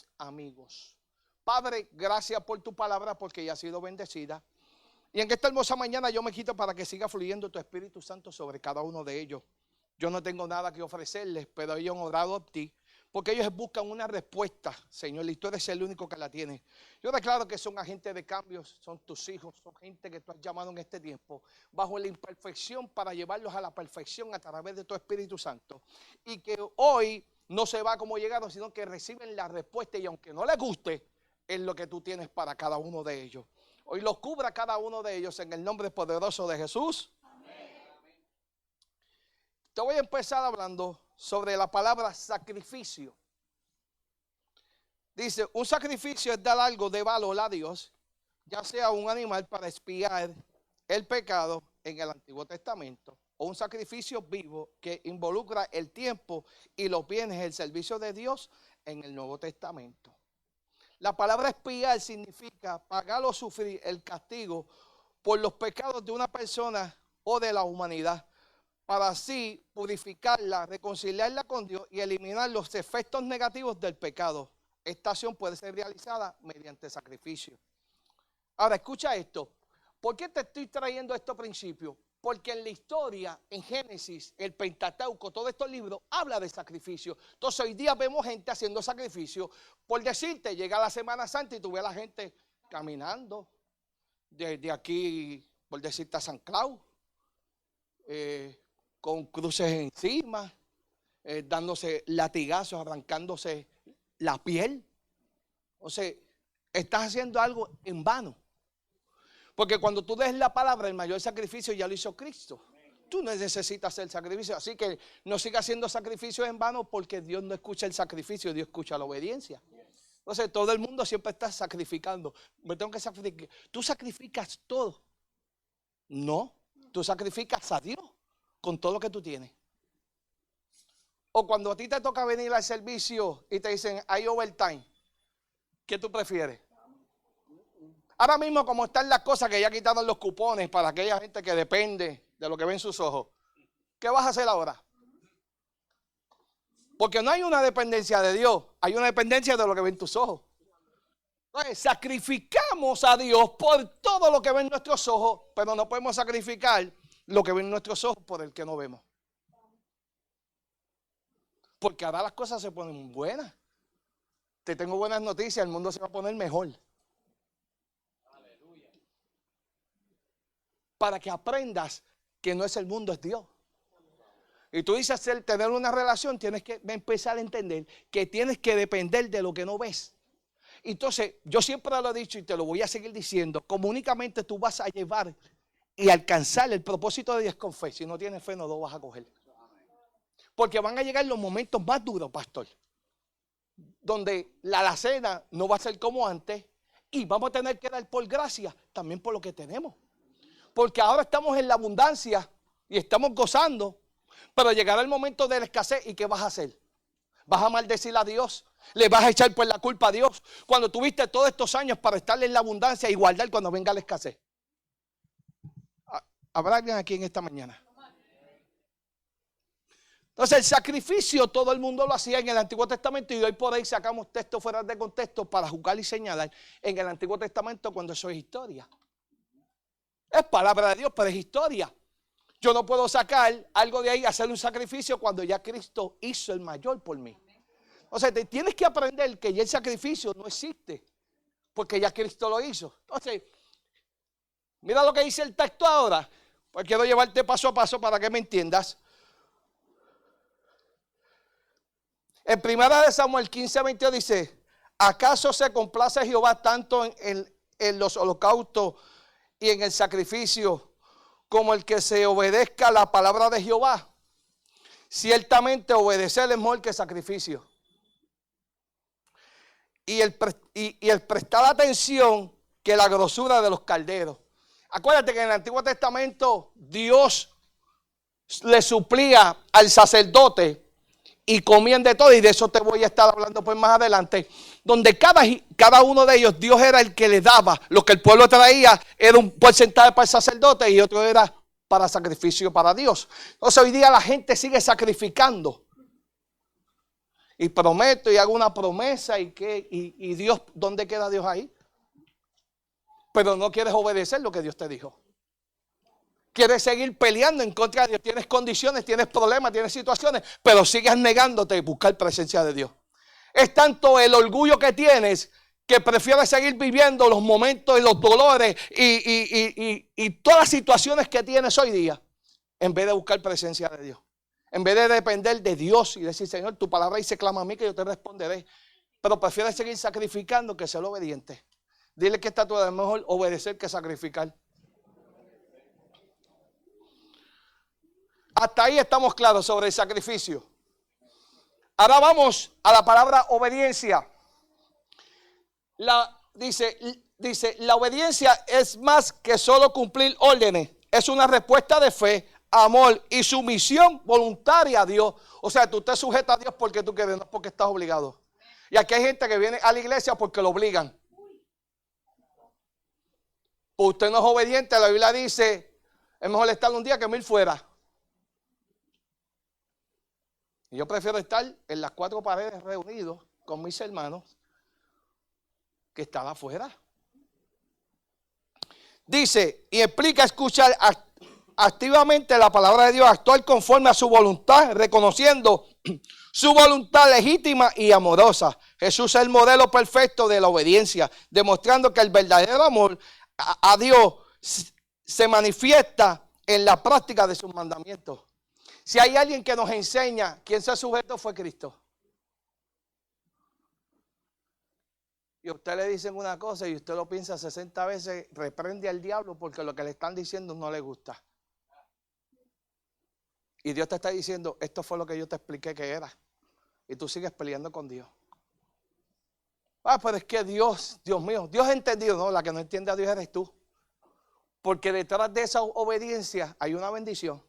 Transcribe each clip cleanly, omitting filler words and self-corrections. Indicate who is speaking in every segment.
Speaker 1: mis amigos. Padre, gracias por tu palabra porque ya ha sido bendecida. Y en esta hermosa mañana yo me quito para que siga fluyendo tu Espíritu Santo sobre cada uno de ellos. Yo no tengo nada que ofrecerles, pero ellos han orado a ti, porque ellos buscan una respuesta, Señor, y tú eres el único que la tiene. Yo declaro que son agentes de cambios, son tus hijos, son gente que tú has llamado en este tiempo, bajo la imperfección para llevarlos a la perfección a través de tu Espíritu Santo. Y que hoy no se va como llegaron, sino que reciben la respuesta y aunque no les guste, es lo que tú tienes para cada uno de ellos. Hoy los cubra cada uno de ellos en el nombre poderoso de Jesús. Amén. Te voy a empezar hablando sobre la palabra sacrificio. Dice, un sacrificio es dar algo de valor a Dios, ya sea un animal para expiar el pecado en el Antiguo Testamento, o un sacrificio vivo que involucra el tiempo y los bienes, el servicio de Dios en el Nuevo Testamento. La palabra expiar significa pagar o sufrir el castigo por los pecados de una persona o de la humanidad, para así purificarla, reconciliarla con Dios y eliminar los efectos negativos del pecado. Esta acción puede ser realizada mediante sacrificio. Ahora, escucha esto. ¿Por qué te estoy trayendo estos principios? Porque en la historia, en Génesis, el Pentateuco, todos estos libros, habla de sacrificio. Entonces hoy día vemos gente haciendo sacrificio. Por decirte, llega la Semana Santa y tú ves a la gente caminando de aquí, por decirte, a San Clau, con cruces encima, dándose latigazos, arrancándose la piel. O sea, estás haciendo algo en vano. Porque cuando tú des la palabra, el mayor sacrificio ya lo hizo Cristo. Tú no necesitas hacer sacrificio. Así que no sigas haciendo sacrificios en vano, porque Dios no escucha el sacrificio, Dios escucha la obediencia. Entonces todo el mundo siempre está sacrificando. Me tengo que sacrificar. Tú sacrificas todo. No, tú sacrificas a Dios con todo lo que tú tienes. O cuando a ti te toca venir al servicio y te dicen, hay overtime, ¿qué tú prefieres? Ahora mismo, como están las cosas, que ya quitaron los cupones para aquella gente que depende de lo que ven sus ojos, ¿qué vas a hacer ahora? Porque no hay una dependencia de Dios, hay una dependencia de lo que ven tus ojos. Entonces, sacrificamos a Dios por todo lo que ven nuestros ojos, pero no podemos sacrificar lo que ven nuestros ojos por el que no vemos. Porque ahora las cosas se ponen buenas. Te tengo buenas noticias, el mundo se va a poner mejor. Para que aprendas que no es el mundo, es Dios. Y tú dices tener una relación, tienes que empezar a entender que tienes que depender de lo que no ves. Entonces, yo siempre lo he dicho y te lo voy a seguir diciendo, como únicamente tú vas a llevar y alcanzar el propósito de Dios con fe. Si no tienes fe, no lo vas a coger. Porque van a llegar los momentos más duros, pastor, donde la alacena no va a ser como antes y vamos a tener que dar por gracia también por lo que tenemos. Porque ahora estamos en la abundancia y estamos gozando, pero llegará el momento de la escasez y ¿qué vas a hacer? ¿Vas a maldecir a Dios? ¿Le vas a echar por la culpa a Dios? Cuando tuviste todos estos años para estar en la abundancia y guardar cuando venga la escasez. ¿Habrá alguien aquí en esta mañana? Entonces el sacrificio todo el mundo lo hacía en el Antiguo Testamento y hoy por ahí sacamos textos fuera de contexto para juzgar y señalar en el Antiguo Testamento cuando eso es historia. Es palabra de Dios, pero es historia. Yo no puedo sacar algo de ahí y hacer un sacrificio cuando ya Cristo hizo el mayor por mí. O sea, te tienes que aprender que ya el sacrificio no existe, porque ya Cristo lo hizo. Entonces, mira lo que dice el texto ahora, pues quiero llevarte paso a paso para que me entiendas. En 1 Samuel 15:22 dice, ¿acaso se complace Jehová tanto en los holocaustos y en el sacrificio como el que se obedezca la palabra de Jehová? Ciertamente obedecer es mejor que sacrificio. Y el prestar atención que la grosura de los calderos. Acuérdate que en el Antiguo Testamento Dios le suplía al sacerdote y comían de todo, y de eso te voy a estar hablando pues más adelante, donde cada uno de ellos, Dios era el que le daba. Lo que el pueblo traía era un porcentaje para el sacerdote y otro era para sacrificio para Dios. Entonces hoy día la gente sigue sacrificando. Y prometo y hago una promesa y Dios, ¿dónde queda Dios ahí? Pero no quieres obedecer lo que Dios te dijo. Quieres seguir peleando en contra de Dios. Tienes condiciones, tienes problemas, tienes situaciones, pero sigues negándote a buscar presencia de Dios. Es tanto el orgullo que tienes que prefieres seguir viviendo los momentos y los dolores y todas las situaciones que tienes hoy día, en vez de buscar presencia de Dios. En vez de depender de Dios y decir, Señor, tu palabra dice, clama a mí que yo te responderé. Pero prefieres seguir sacrificando que ser obediente. Dile que está todo, es mejor obedecer que sacrificar. Hasta ahí estamos claros sobre el sacrificio. Ahora vamos a la palabra obediencia. Dice, la obediencia es más que solo cumplir órdenes. Es una respuesta de fe, amor y sumisión voluntaria a Dios. O sea, tú te sujetas a Dios porque tú quieres, no porque estás obligado. Y aquí hay gente que viene a la iglesia porque lo obligan. Usted no es obediente, la Biblia dice, es mejor estar un día que 1000 fuera. Y yo prefiero estar en las 4 paredes reunidos con mis hermanos que estar afuera. Dice, y explica escuchar activamente la palabra de Dios, actuar conforme a su voluntad, reconociendo su voluntad legítima y amorosa. Jesús es el modelo perfecto de la obediencia, demostrando que el verdadero amor a Dios se manifiesta en la práctica de sus mandamientos. Si hay alguien que nos enseña quién se sujetó, fue Cristo. Y a usted le dicen una cosa y usted lo piensa 60 veces, reprende al diablo porque lo que le están diciendo no le gusta. Y Dios te está diciendo, esto fue lo que yo te expliqué que era. Y tú sigues peleando con Dios. Pero es que Dios mío, Dios ha entendido. No, la que no entiende a Dios eres tú. Porque detrás de esa obediencia hay una bendición.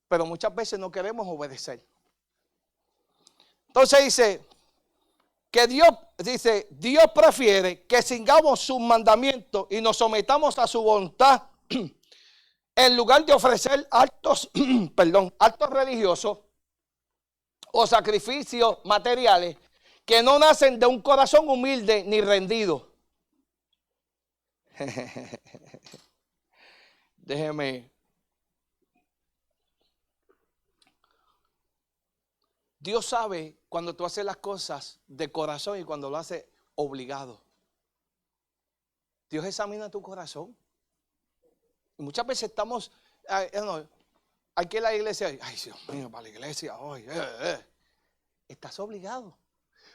Speaker 1: Pero muchas veces no queremos obedecer. Entonces dice que Dios prefiere que sigamos sus mandamientos y nos sometamos a su voluntad en lugar de ofrecer actos religiosos o sacrificios materiales que no nacen de un corazón humilde ni rendido. Déjeme. Dios sabe cuando tú haces las cosas de corazón y cuando lo haces obligado. Dios examina tu corazón. Y muchas veces estamos aquí en la iglesia. Ay, Dios mío, para la iglesia hoy. Estás obligado.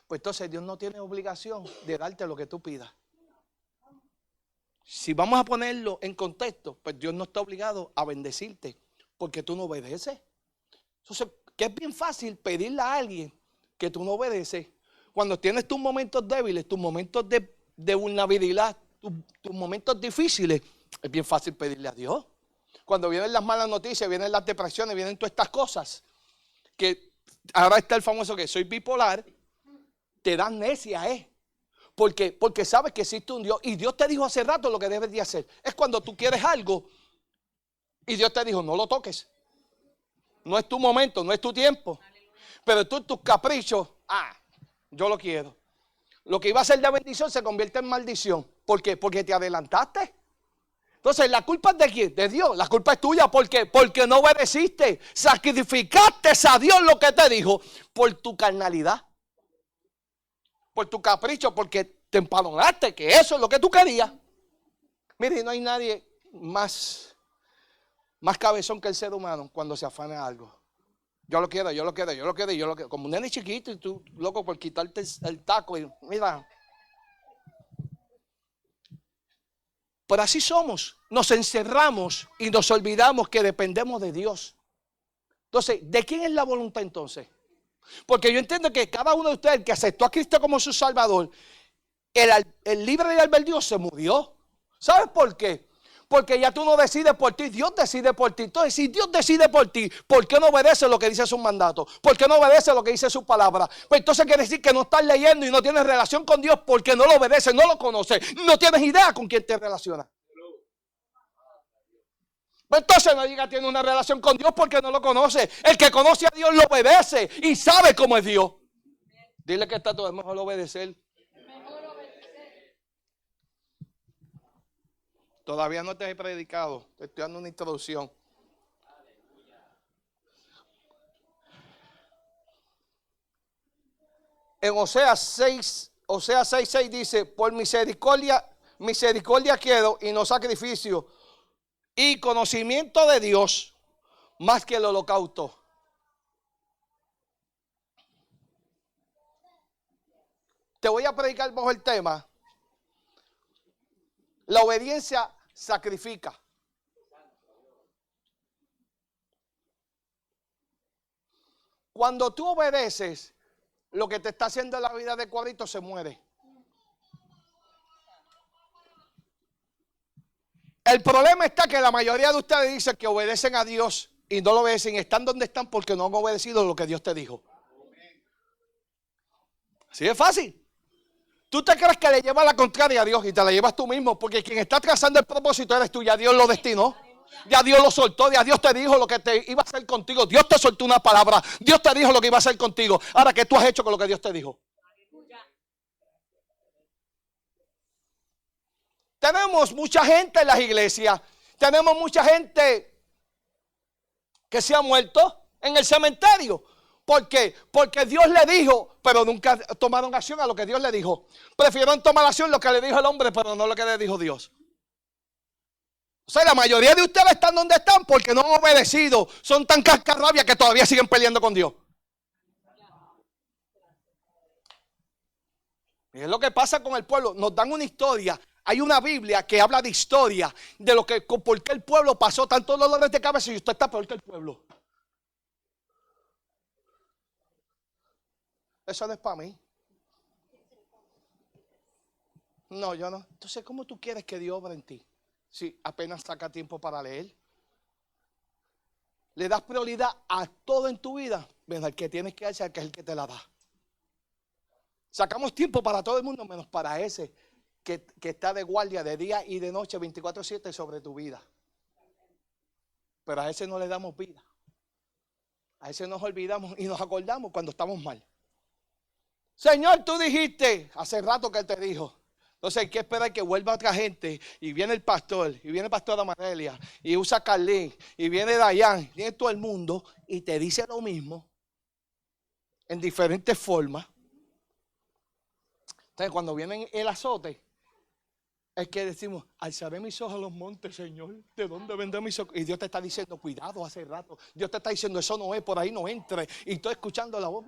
Speaker 1: Pues entonces Dios no tiene obligación de darte lo que tú pidas. Si vamos a ponerlo en contexto, pues Dios no está obligado a bendecirte porque tú no obedeces. Entonces, que es bien fácil pedirle a alguien que tú no obedeces. Cuando tienes tus momentos débiles, tus momentos de vulnerabilidad, tus momentos difíciles, es bien fácil pedirle a Dios. Cuando vienen las malas noticias, vienen las depresiones, vienen todas estas cosas, que ahora está el famoso que soy bipolar, te dan necia, porque sabes que existe un Dios y Dios te dijo hace rato lo que debes de hacer. Es cuando tú quieres algo y Dios te dijo no lo toques. No es tu momento, no es tu tiempo. Pero tú tus caprichos, yo lo quiero. Lo que iba a ser de bendición se convierte en maldición. ¿Por qué? Porque te adelantaste. Entonces, ¿la culpa es de quién? De Dios. La culpa es tuya. ¿Por qué? Porque no obedeciste. Sacrificaste a Dios lo que te dijo por tu carnalidad. Por tu capricho, porque te empadronaste, que eso es lo que tú querías. Mire, no hay nadie más cabezón que el ser humano cuando se afana algo. Yo lo quiero. Como un nene chiquito y tú loco por quitarte el taco. Y mira. Pero así somos. Nos encerramos y nos olvidamos que dependemos de Dios. Entonces, ¿de quién es la voluntad entonces? Porque yo entiendo que cada uno de ustedes que aceptó a Cristo como su Salvador, el libre de albedrío se murió. ¿Sabes por qué? Porque ya tú no decides por ti, Dios decide por ti. Entonces, si Dios decide por ti, ¿por qué no obedece lo que dice sus mandatos? ¿Por qué no obedece lo que dice su palabra? Pues entonces quiere decir que no estás leyendo y no tienes relación con Dios porque no lo obedeces, no lo conoces, no tienes idea con quién te relacionas. Pues entonces no diga tiene una relación con Dios porque no lo conoce. El que conoce a Dios lo obedece y sabe cómo es Dios. Dile que está todo, es mejor obedecer. Todavía no te he predicado, te estoy dando una introducción. En Oseas 6:6 dice, por misericordia quiero y no sacrificio, y conocimiento de Dios más que el holocausto. Te voy a predicar bajo el tema, la obediencia sacrifica. Cuando tú obedeces, lo que te está haciendo en la vida de cuadrito se muere. El problema está que la mayoría de ustedes dicen que obedecen a Dios y no lo obedecen. Están donde están porque no han obedecido lo que Dios te dijo. Así de fácil. Tú te crees que le llevas la contraria a Dios y te la llevas tú mismo, porque quien está trazando el propósito eres tú. Ya Dios lo destinó. Ya Dios lo soltó, ya Dios te dijo lo que te iba a hacer contigo. Dios te soltó una palabra. Dios te dijo lo que iba a hacer contigo. Ahora, ¿qué tú has hecho con lo que Dios te dijo? Tenemos mucha gente en las iglesias. Tenemos mucha gente que se ha muerto en el cementerio. ¿Por qué? Porque Dios le dijo, pero nunca tomaron acción a lo que Dios le dijo. Prefirieron tomar acción lo que le dijo el hombre, pero no lo que le dijo Dios. O sea, la mayoría de ustedes están donde están porque no han obedecido. Son tan cascarrabias que todavía siguen peleando con Dios. Y es lo que pasa con el pueblo. Nos dan una historia. Hay una Biblia que habla de historia, de lo que, por qué el pueblo pasó tantos dolores de cabeza y usted está peor que el pueblo. Eso no es para mí. No, yo no. Entonces, ¿cómo tú quieres que Dios obre en ti? Si apenas saca tiempo para leer. Le das prioridad a todo en tu vida, menos al que tienes que hacer, que es el que te la da. Sacamos tiempo para todo el mundo, menos para ese que está de guardia de día y de noche 24/7 sobre tu vida. Pero a ese no le damos vida. A ese nos olvidamos y nos acordamos cuando estamos mal. Señor, tú dijiste, hace rato que Él te dijo. Entonces hay que esperar que vuelva otra gente. Y viene el pastor, y viene el pastor Amarelia, y usa Carlín, y viene Dayan, viene todo el mundo, y te dice lo mismo, en diferentes formas. Entonces cuando viene el azote, es que decimos, alzaré mis ojos a los montes, Señor, ¿de dónde vendrá mi socorro? Y Dios te está diciendo, cuidado hace rato. Dios te está diciendo, eso no es, por ahí no entre. Y estoy escuchando la voz.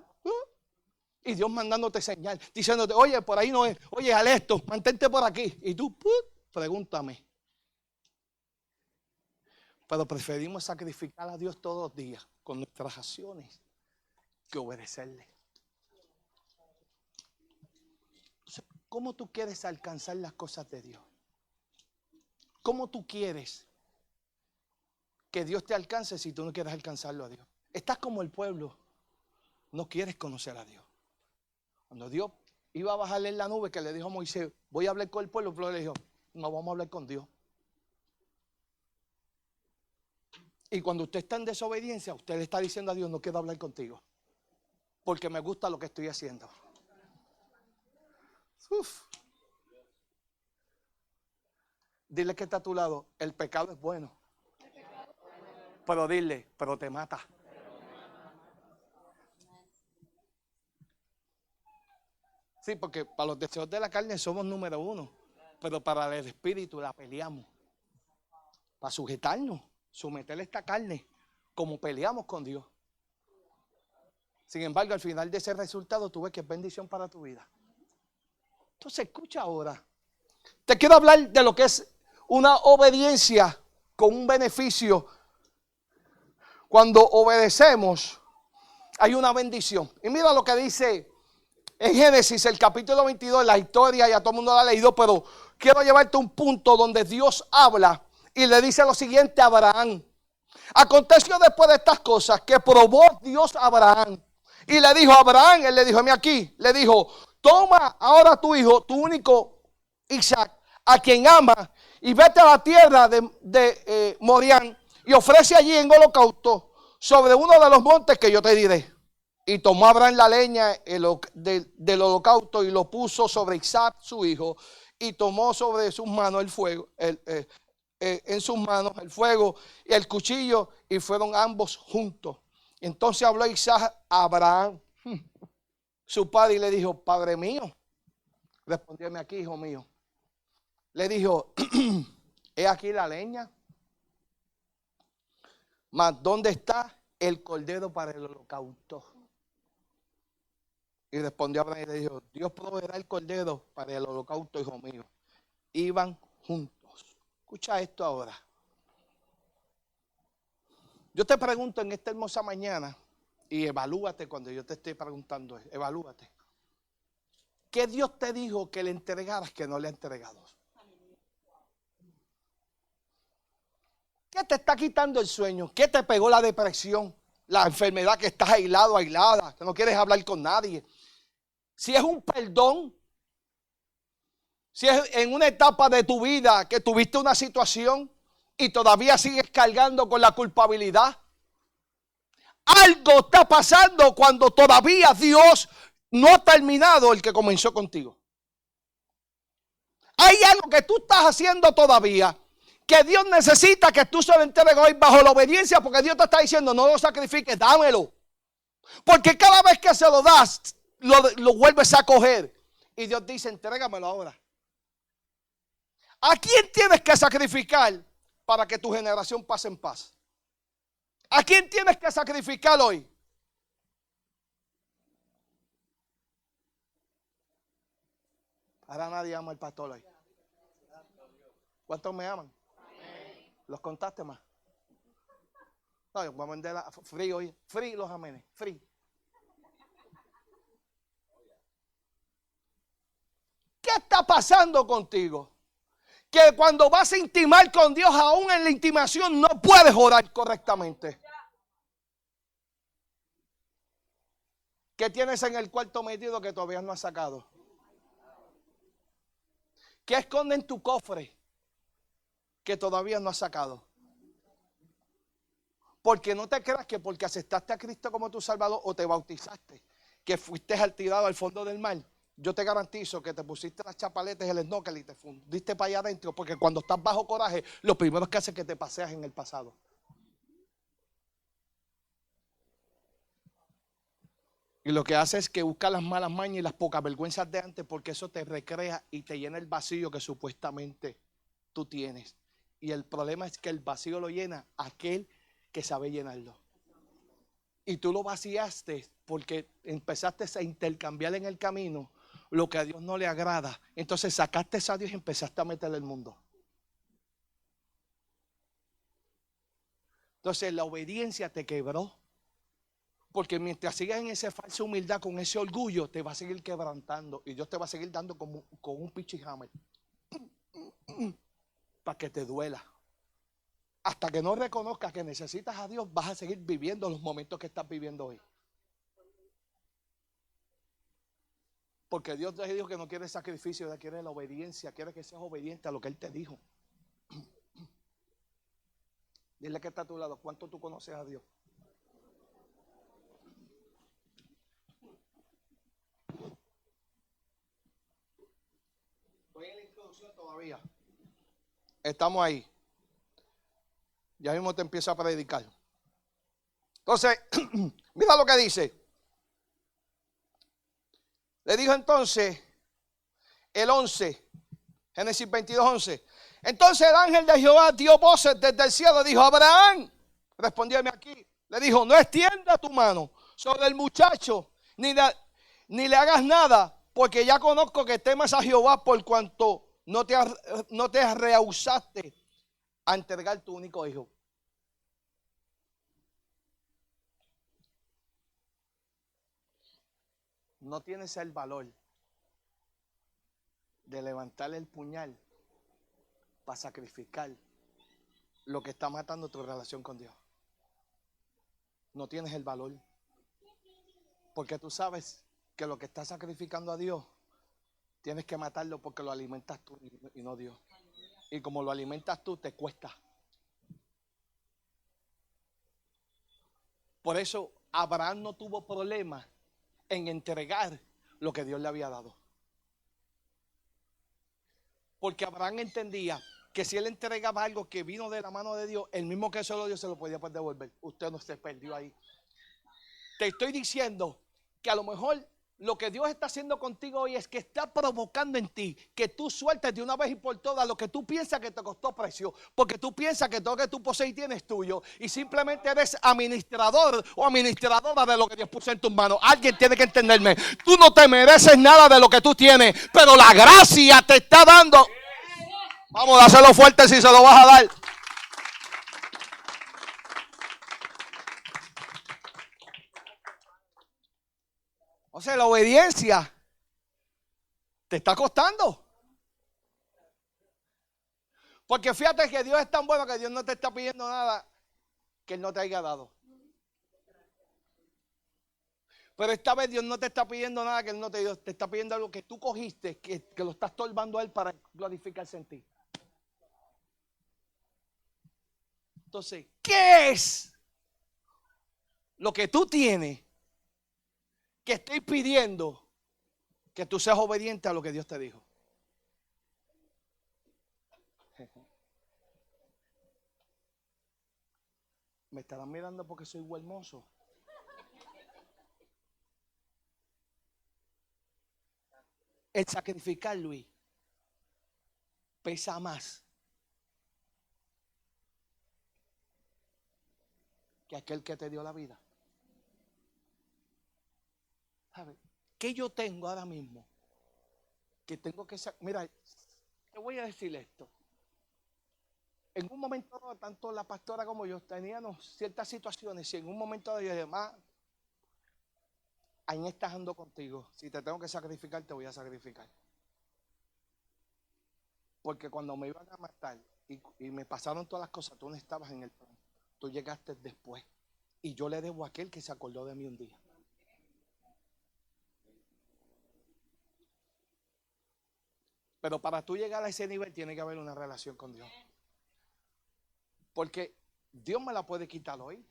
Speaker 1: Y Dios mandándote señal, diciéndote, oye, por ahí no es, oye, haz esto, mantente por aquí. Y tú, pregúntame. Pero preferimos sacrificar a Dios todos los días con nuestras acciones que obedecerle. Entonces, ¿cómo tú quieres alcanzar las cosas de Dios? ¿Cómo tú quieres que Dios te alcance si tú no quieres alcanzarlo a Dios? Estás como el pueblo, no quieres conocer a Dios. Cuando Dios iba a bajarle en la nube que le dijo a Moisés, voy a hablar con el pueblo le dijo, no, vamos a hablar con Dios. Y cuando usted está en desobediencia, usted le está diciendo a Dios, no quiero hablar contigo, porque me gusta lo que estoy haciendo. Uf. Dile que está a tu lado, el pecado es bueno. Pero dile, pero te mata. Sí, porque para los deseos de la carne somos número uno, pero para el espíritu la peleamos. Para sujetarnos, someterle esta carne, como peleamos con Dios. Sin embargo, al final de ese resultado, tú ves que es bendición para tu vida. Entonces, escucha ahora. Te quiero hablar de lo que es una obediencia con un beneficio. Cuando obedecemos, hay una bendición. Y mira lo que dice en Génesis, el capítulo 22, la historia, ya todo el mundo la ha leído, pero quiero llevarte a un punto donde Dios habla y le dice lo siguiente a Abraham. Aconteció después de estas cosas que probó Dios a Abraham y le dijo a Abraham, él le dijo, mira aquí, le dijo, toma ahora tu hijo, tu único Isaac, a quien ama, y vete a la tierra de Morián y ofrece allí en holocausto sobre uno de los montes que yo te diré. Y tomó Abraham la leña del holocausto y lo puso sobre Isaac su hijo, y tomó sobre sus manos el fuego, en sus manos el fuego y el cuchillo, y fueron ambos juntos. Entonces habló Isaac a Abraham, su padre, y le dijo: Padre mío. Respondióme aquí, hijo mío. Le dijo: he aquí la leña, mas ¿dónde está el cordero para el holocausto? Y respondió Abraham y le dijo: Dios proveerá el cordero para el holocausto, hijo mío. Iban juntos. Escucha esto ahora. Yo te pregunto en esta hermosa mañana, y evalúate cuando yo te esté preguntando, evalúate. ¿Qué Dios te dijo que le entregaras que no le ha entregado? ¿Qué te está quitando el sueño? ¿Qué te pegó la depresión? La enfermedad, que estás aislado, aislada, que no quieres hablar con nadie. Si es un perdón, si es en una etapa de tu vida que tuviste una situación y todavía sigues cargando con la culpabilidad. Algo está pasando cuando todavía Dios no ha terminado el que comenzó contigo. Hay algo que tú estás haciendo todavía, que Dios necesita que tú se lo entregues hoy bajo la obediencia, porque Dios te está diciendo: no lo sacrifiques, dámelo. Porque cada vez que se lo das, lo vuelves a coger. Y Dios dice: entrégamelo ahora. ¿A quién tienes que sacrificar para que tu generación pase en paz? ¿A quién tienes que sacrificar hoy? Ahora nadie ama al pastor hoy. ¿Cuántos me aman? ¿Los contaste más? No, yo voy a vender free hoy. Free los amenes. Free. ¿Qué está pasando contigo? Que cuando vas a intimar con Dios, aún en la intimación, no puedes orar correctamente. ¿Qué tienes en el cuarto metido que todavía no has sacado? ¿Qué esconde en tu cofre que todavía no has sacado? Porque no te creas que porque aceptaste a Cristo como tu Salvador o te bautizaste, que fuiste tirado al fondo del mar. Yo te garantizo que te pusiste las chapaletas y el snorkel y te fundiste para allá adentro, porque cuando estás bajo coraje, lo primero que hace es que te paseas en el pasado. Y lo que hace es que busca las malas mañas y las pocas vergüenzas de antes, porque eso te recrea y te llena el vacío que supuestamente tú tienes. Y el problema es que el vacío lo llena aquel que sabe llenarlo. Y tú lo vaciaste porque empezaste a intercambiar en el camino lo que a Dios no le agrada. Entonces sacaste a Dios y empezaste a meterle el mundo. Entonces la obediencia te quebró. Porque mientras sigas en esa falsa humildad, con ese orgullo, te va a seguir quebrantando. Y Dios te va a seguir dando con un pichihammer para que te duela. Hasta que no reconozcas que necesitas a Dios, vas a seguir viviendo los momentos que estás viviendo hoy. Porque Dios te dijo que no quiere sacrificio, quiere la obediencia, quiere que seas obediente a lo que Él te dijo. Dile que está a tu lado: ¿cuánto tú conoces a Dios? Estoy en la introducción todavía. Estamos ahí. Ya mismo te empiezo a predicar. Entonces, mira lo que dice. Le dijo entonces el 11, Génesis 22, 11. Entonces el ángel de Jehová dio voces desde el cielo. Dijo: Abraham, respóndeme aquí. Le dijo: no extienda tu mano sobre el muchacho, ni le hagas nada, porque ya conozco que temas a Jehová, por cuanto no te rehusaste a entregar tu único hijo. No tienes el valor de levantar el puñal para sacrificar lo que está matando tu relación con Dios. No tienes el valor, porque tú sabes que lo que estás sacrificando a Dios tienes que matarlo, porque lo alimentas tú y no Dios. Y como lo alimentas tú, te cuesta. Por eso Abraham no tuvo problema en entregar lo que Dios le había dado. Porque Abraham entendía que si él entregaba algo que vino de la mano de Dios, el mismo que se lo dio se lo podía devolver. Usted no se perdió ahí. Te estoy diciendo que a lo mejor lo que Dios está haciendo contigo hoy es que está provocando en ti que tú sueltes de una vez y por todas lo que tú piensas que te costó precio, porque tú piensas que todo lo que tú posees y tienes es tuyo y simplemente eres administrador o administradora de lo que Dios puso en tus manos. Alguien tiene que entenderme. Tú no te mereces nada de lo que tú tienes, pero la gracia te está dando. Vamos a hacerlo fuerte si se lo vas a dar. O sea, la obediencia te está costando. Porque fíjate que Dios es tan bueno que Dios no te está pidiendo nada que Él no te haya dado. Pero esta vez Dios no te está pidiendo nada que Él no te dio. Te está pidiendo algo que tú cogiste, que lo estás torbando a Él para glorificarse en ti. Entonces, ¿qué es lo que tú tienes que estoy pidiendo que tú seas obediente a lo que Dios te dijo? Me estarán mirando porque soy hermoso. El sacrificar, Luis, pesa más que aquel que te dio la vida. ¿Sabes? ¿Qué yo tengo ahora mismo? Que tengo que ser. Mira, te voy a decir esto. En un momento, tanto la pastora como yo teníamos ciertas situaciones y en un momento de además, ahí estás ando contigo. Si te tengo que sacrificar, te voy a sacrificar. Porque cuando me iban a matar y me pasaron todas las cosas, tú no estabas en el plan. Tú llegaste después. Y yo le debo a aquel que se acordó de mí un día. Pero para tú llegar a ese nivel tiene que haber una relación con Dios. Porque Dios me la puede quitar hoy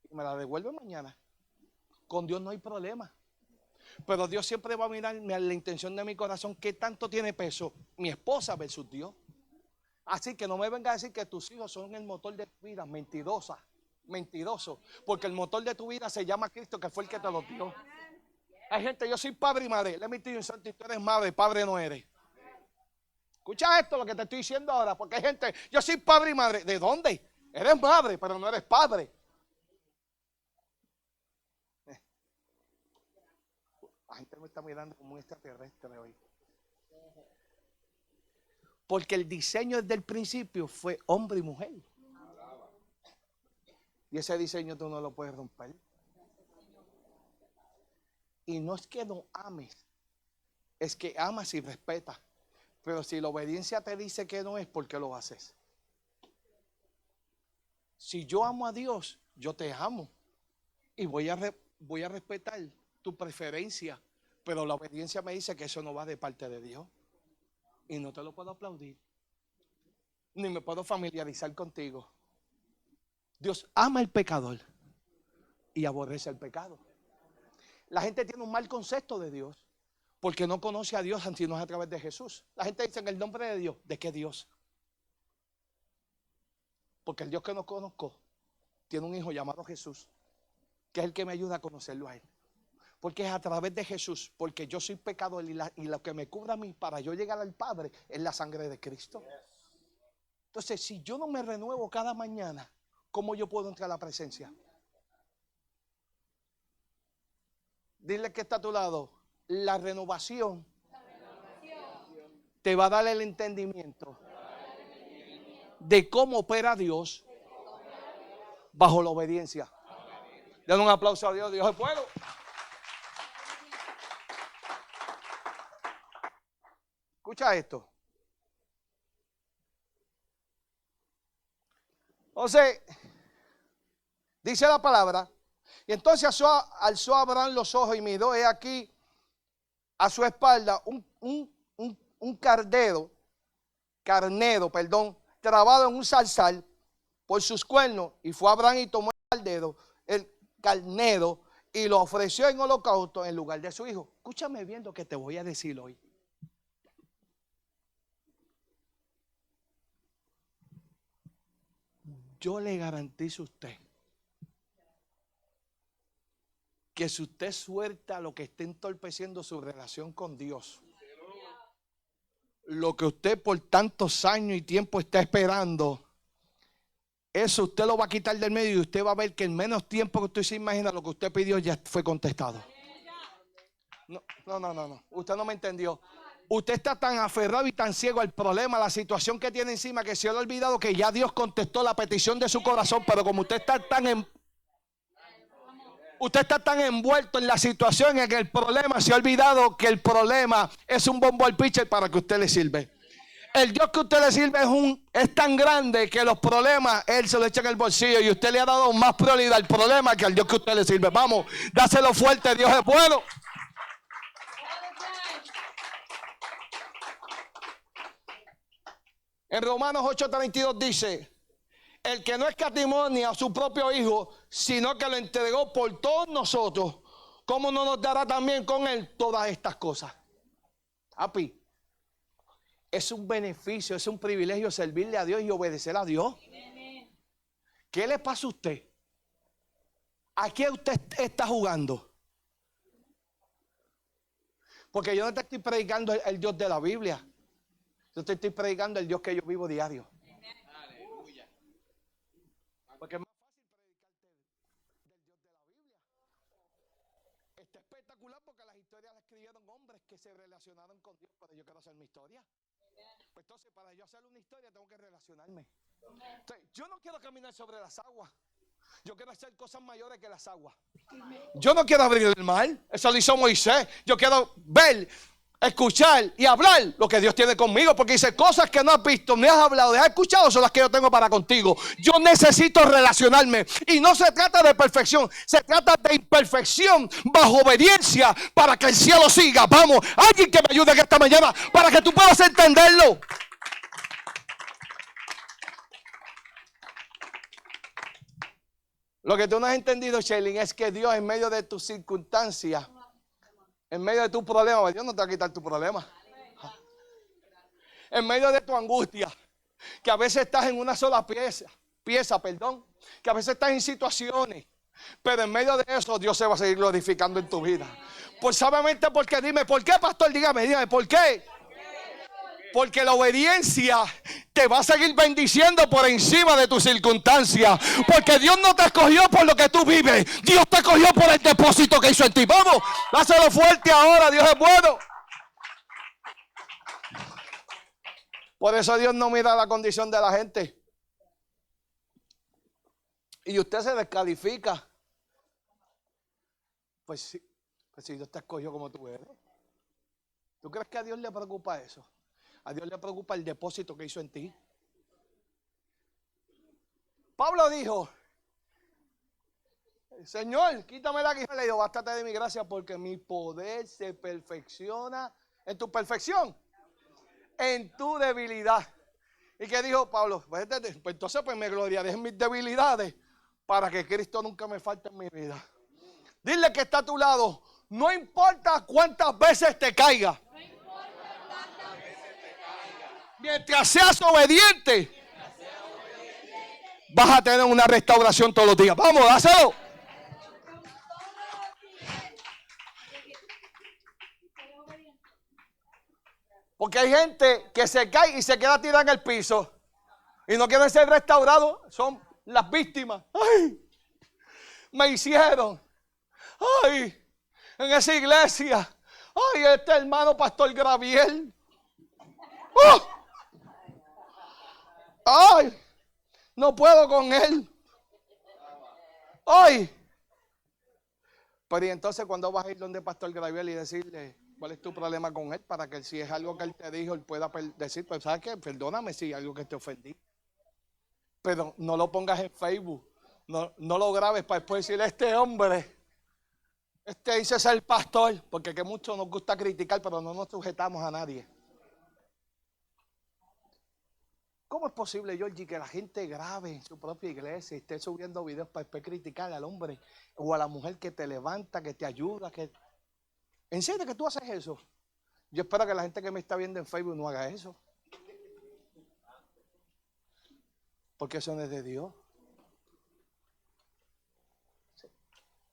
Speaker 1: y me la devuelve mañana. Con Dios no hay problema. Pero Dios siempre va a mirar la intención de mi corazón. ¿Qué tanto tiene peso mi esposa versus Dios? Así que no me venga a decir que tus hijos son el motor de tu vida. Mentirosa, mentiroso. Porque el motor de tu vida se llama Cristo, que fue el que te lo dio. Hay gente, yo soy padre y madre. Le he metido insulto y tú eres madre, padre no eres. Escucha esto, lo que te estoy diciendo ahora. Porque hay gente, yo soy padre y madre. ¿De dónde? Eres madre, pero no eres padre. La gente me está mirando como un extraterrestre hoy. Porque el diseño desde el principio fue hombre y mujer. Y ese diseño tú no lo puedes romper. Y no es que no ames, es que amas y respetas. Pero si la obediencia te dice que no es, ¿por qué lo haces? Si yo amo a Dios, yo te amo. Y voy a respetar tu preferencia. Pero la obediencia me dice que eso no va de parte de Dios. Y no te lo puedo aplaudir. Ni me puedo familiarizar contigo. Dios ama al pecador y aborrece el pecado. La gente tiene un mal concepto de Dios porque no conoce a Dios sino a través de Jesús. La gente dice en el nombre de Dios. ¿De qué Dios? Porque el Dios que no conozco tiene un hijo llamado Jesús, que es el que me ayuda a conocerlo a Él. Porque es a través de Jesús, porque yo soy pecador y lo que me cubre a mí para yo llegar al Padre es la sangre de Cristo. Entonces, si yo no me renuevo cada mañana, ¿cómo yo puedo entrar a la presencia? Dile que está a tu lado. La renovación te va a dar el entendimiento de cómo opera Dios bajo la obediencia. Denle un aplauso a Dios. Dios es bueno. Escucha esto. Entonces, dice la palabra, y entonces alzó Abraham los ojos y miró, he aquí a su espalda un carnero, trabado en un zarzal por sus cuernos, y fue Abraham y tomó el carnero y lo ofreció en holocausto en lugar de su hijo. Escúchame bien lo que te voy a decir hoy. Yo le garantizo a usted que si usted suelta lo que esté entorpeciendo su relación con Dios, lo que usted por tantos años y tiempo está esperando, eso usted lo va a quitar del medio y usted va a ver que en menos tiempo que usted se imagina lo que usted pidió ya fue contestado. No. Usted no me entendió. Usted está tan aferrado y tan ciego al problema, a la situación que tiene encima, que se le ha olvidado que ya Dios contestó la petición de su corazón. Pero como usted está tan envuelto en la situación, en el problema, se ha olvidado que el problema es un bombo al pitcher para que usted le sirve. El Dios que usted le sirve es tan grande que los problemas Él se lo echa en el bolsillo y usted le ha dado más prioridad al problema que al Dios que usted le sirve. Vamos, dáselo fuerte, Dios es bueno. En Romanos 8:32 dice: el que no escatimó ni a su propio hijo, sino que lo entregó por todos nosotros, ¿cómo no nos dará también con él todas estas cosas? Api, es un beneficio, es un privilegio servirle a Dios y obedecer a Dios. ¿Qué le pasa a usted? ¿A qué usted está jugando? Porque yo no te estoy predicando el Dios de la Biblia. Yo te estoy predicando el Dios que yo vivo diario. Aleluya. Porque es más fácil predicarte del Dios de la Biblia. Está espectacular porque las historias las escribieron hombres que se relacionaron con Dios. Pero yo quiero hacer mi historia. Pues entonces, para yo hacer una historia tengo que relacionarme. Entonces, yo no quiero caminar sobre las aguas. Yo quiero hacer cosas mayores que las aguas. Yo no quiero abrir el mar. Eso lo hizo Moisés. Yo quiero ver, escuchar y hablar lo que Dios tiene conmigo. Porque dice, cosas que no has visto, ni has hablado, ni has escuchado, son las que yo tengo para contigo. Yo necesito relacionarme. Y no se trata de perfección, se trata de imperfección bajo obediencia para que el cielo siga. Vamos, alguien que me ayude en esta mañana para que tú puedas entenderlo. Lo que tú no has entendido, Shelly, es que Dios en medio de tus circunstancias, en medio de tu problema, Dios no te va a quitar tu problema. En medio de tu angustia, que a veces estás en una sola pieza, que a veces estás en situaciones, pero en medio de eso Dios se va a seguir glorificando en tu vida. Pues sabiamente porque dime, ¿por qué, pastor? Dígame, ¿por qué? Porque la obediencia te va a seguir bendiciendo por encima de tus circunstancias. Porque Dios no te escogió por lo que tú vives. Dios te escogió por el depósito que hizo en ti. Vamos, dáselo fuerte ahora. Dios es bueno. Por eso Dios no mira la condición de la gente. Y usted se descalifica. Pues si Dios te escogió como tú eres. ¿Tú crees que a Dios le preocupa eso? A Dios le preocupa el depósito que hizo en ti. Pablo dijo, Señor, quítame la quijada. Le dijo, bástate de mi gracia porque mi poder se perfecciona en tu perfección, en tu debilidad. ¿Y qué dijo Pablo? Pues entonces me gloriaré en mis debilidades para que Cristo nunca me falte en mi vida. Dile que está a tu lado, no importa cuántas veces te caiga. Mientras seas obediente, vas a tener una restauración todos los días. Vamos, dáselo. Porque hay gente que se cae y se queda tirada en el piso y no quieren ser restaurados. Son las víctimas. Ay, me hicieron. Ay, en esa iglesia. Ay, este hermano pastor Graviel. ¡Oh! Ay, no puedo con él. Ay. Pero y entonces cuando vas a ir donde pastor Graviel y decirle cuál es tu problema con él, para que si es algo que él te dijo, él pueda decir, pues sabes qué, perdóname si hay algo que te ofendí. Pero no lo pongas en Facebook, no lo grabes para después decirle, este hombre, dice ser pastor, porque que mucho nos gusta criticar, pero no nos sujetamos a nadie. ¿Cómo es posible, Georgie, que la gente grabe en su propia iglesia y esté subiendo videos para después criticar al hombre o a la mujer que te levanta, que te ayuda? ¿En serio que tú haces eso? Yo espero que la gente que me está viendo en Facebook no haga eso. Porque eso no es de Dios.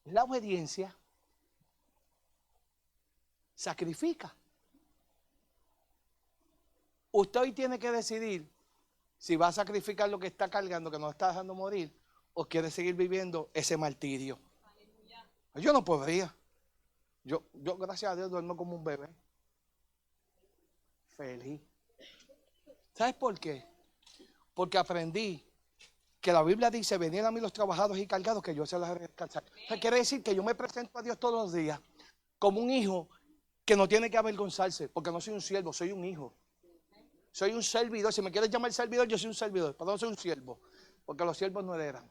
Speaker 1: La obediencia sacrifica. Usted hoy tiene que decidir si va a sacrificar lo que está cargando, que nos está dejando morir, o quiere seguir viviendo ese martirio. Yo no podría. Yo gracias a Dios, duermo como un bebé. Feliz. ¿Sabes por qué? Porque aprendí que la Biblia dice: venid a mí los trabajados y cargados, que yo se los haré descansar. O sea, quiere decir que yo me presento a Dios todos los días como un hijo que no tiene que avergonzarse, porque no soy un siervo, soy un hijo. Soy un servidor. Si me quieres llamar servidor, yo soy un servidor, pero no soy un siervo, porque los siervos no heredan.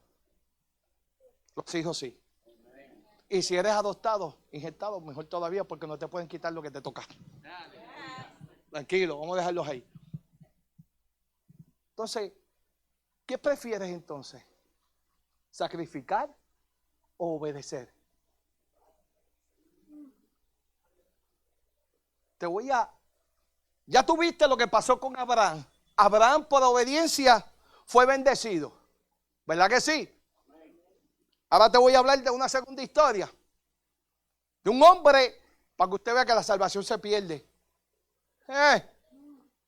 Speaker 1: Los hijos sí. Y si eres adoptado, injertado, mejor todavía, porque no te pueden quitar lo que te toca. Tranquilo, vamos a dejarlos ahí. Entonces, ¿qué prefieres entonces? ¿Sacrificar o obedecer? Ya tuviste lo que pasó con Abraham. Abraham por obediencia fue bendecido. ¿Verdad que sí? Ahora te voy a hablar de una segunda historia. De un hombre, para que usted vea que la salvación se pierde.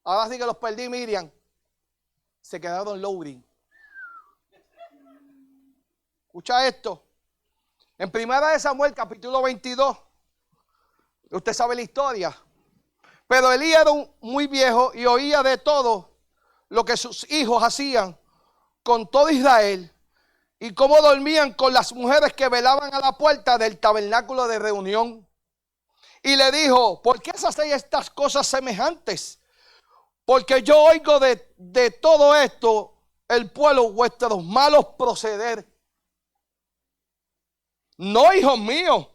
Speaker 1: Ahora sí que los perdí, Miriam. Se quedaron loading. Escucha esto. En 1 Samuel, capítulo 22. Usted sabe la historia. Pero Elí era muy viejo y oía de todo lo que sus hijos hacían con todo Israel y cómo dormían con las mujeres que velaban a la puerta del tabernáculo de reunión. Y le dijo: ¿por qué hacéis estas cosas semejantes? Porque yo oigo de todo esto el pueblo vuestros malos proceder. No, hijos míos,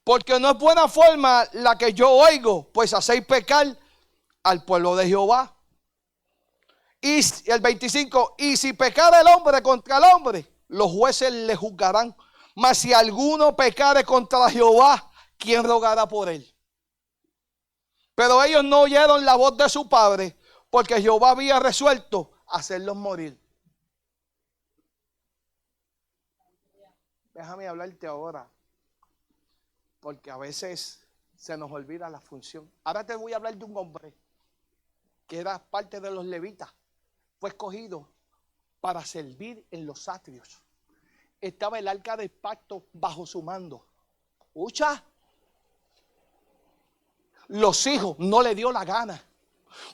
Speaker 1: porque no es buena forma la que yo oigo, pues hacéis pecar al pueblo de Jehová. Y el 25, y si pecare el hombre contra el hombre, los jueces le juzgarán. Mas si alguno pecare contra Jehová, ¿quién rogará por él? Pero ellos no oyeron la voz de su padre, porque Jehová había resuelto hacerlos morir. Déjame hablarte ahora, porque a veces se nos olvida la función. Ahora te voy a hablar de un hombre que era parte de los levitas. Fue escogido para servir en los atrios. Estaba el arca del pacto bajo su mando. ¿Escucha? Los hijos no le dio la gana,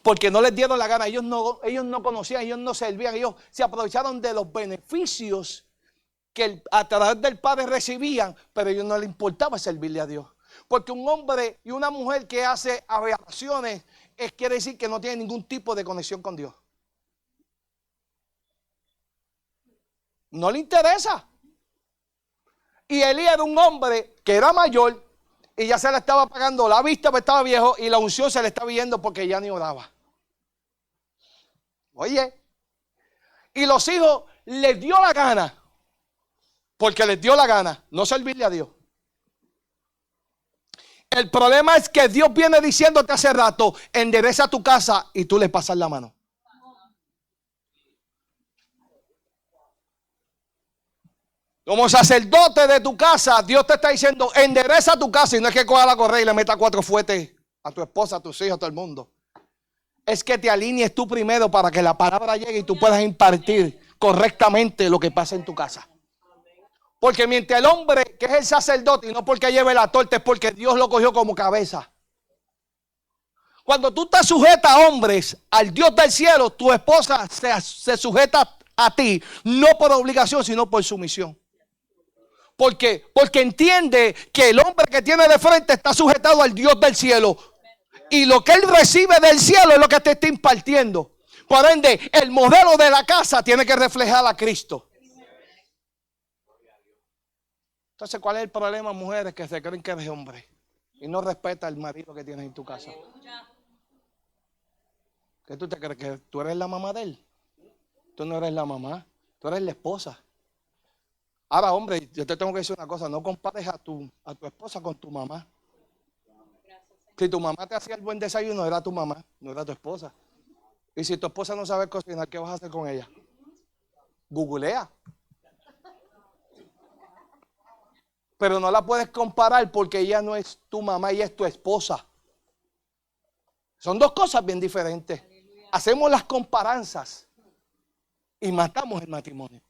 Speaker 1: porque no les dieron la gana. Ellos no conocían, ellos no servían, ellos se aprovecharon de los beneficios que a través del Padre recibían, pero a ellos no les importaba servirle a Dios. Porque un hombre y una mujer que hace aberraciones quiere decir que no tiene ningún tipo de conexión con Dios. No le interesa. Y Elí era un hombre que era mayor y ya se le estaba apagando la vista porque estaba viejo, y la unción se le estaba yendo porque ya ni oraba. Oye, y los hijos les dio la gana, porque les dio la gana no servirle a Dios. El problema es que Dios viene diciéndote hace rato: endereza tu casa, y tú le pasas la mano. Como sacerdote de tu casa, Dios te está diciendo: endereza tu casa. Y no es que coja la correa y le meta 4 fuetes a tu esposa, a tus hijos, a todo el mundo. Es que te alinees tú primero para que la palabra llegue y tú puedas impartir correctamente lo que pasa en tu casa. Porque mientras el hombre, que es el sacerdote, y no porque lleve la torta, es porque Dios lo cogió como cabeza. Cuando tú estás sujeta a hombres, al Dios del cielo, tu esposa se sujeta a ti, no por obligación, sino por sumisión. ¿Por qué? Porque entiende que el hombre que tiene de frente está sujetado al Dios del cielo. Y lo que él recibe del cielo es lo que te está impartiendo. Por ende, el modelo de la casa tiene que reflejar a Cristo. Entonces, ¿cuál es el problema, mujeres que se creen que eres hombre y no respeta al marido que tienes en tu casa? ¿Qué tú te crees? ¿Que tú eres la mamá de él? Tú no eres la mamá, tú eres la esposa. Ahora, hombre, yo te tengo que decir una cosa, no compares a tu esposa con tu mamá. Si tu mamá te hacía el buen desayuno, era tu mamá, no era tu esposa. Y si tu esposa no sabe cocinar, ¿qué vas a hacer con ella? Googlea. Pero no la puedes comparar porque ella no es tu mamá, ella es tu esposa. Son dos cosas bien diferentes. Hacemos las comparanzas y matamos el matrimonio.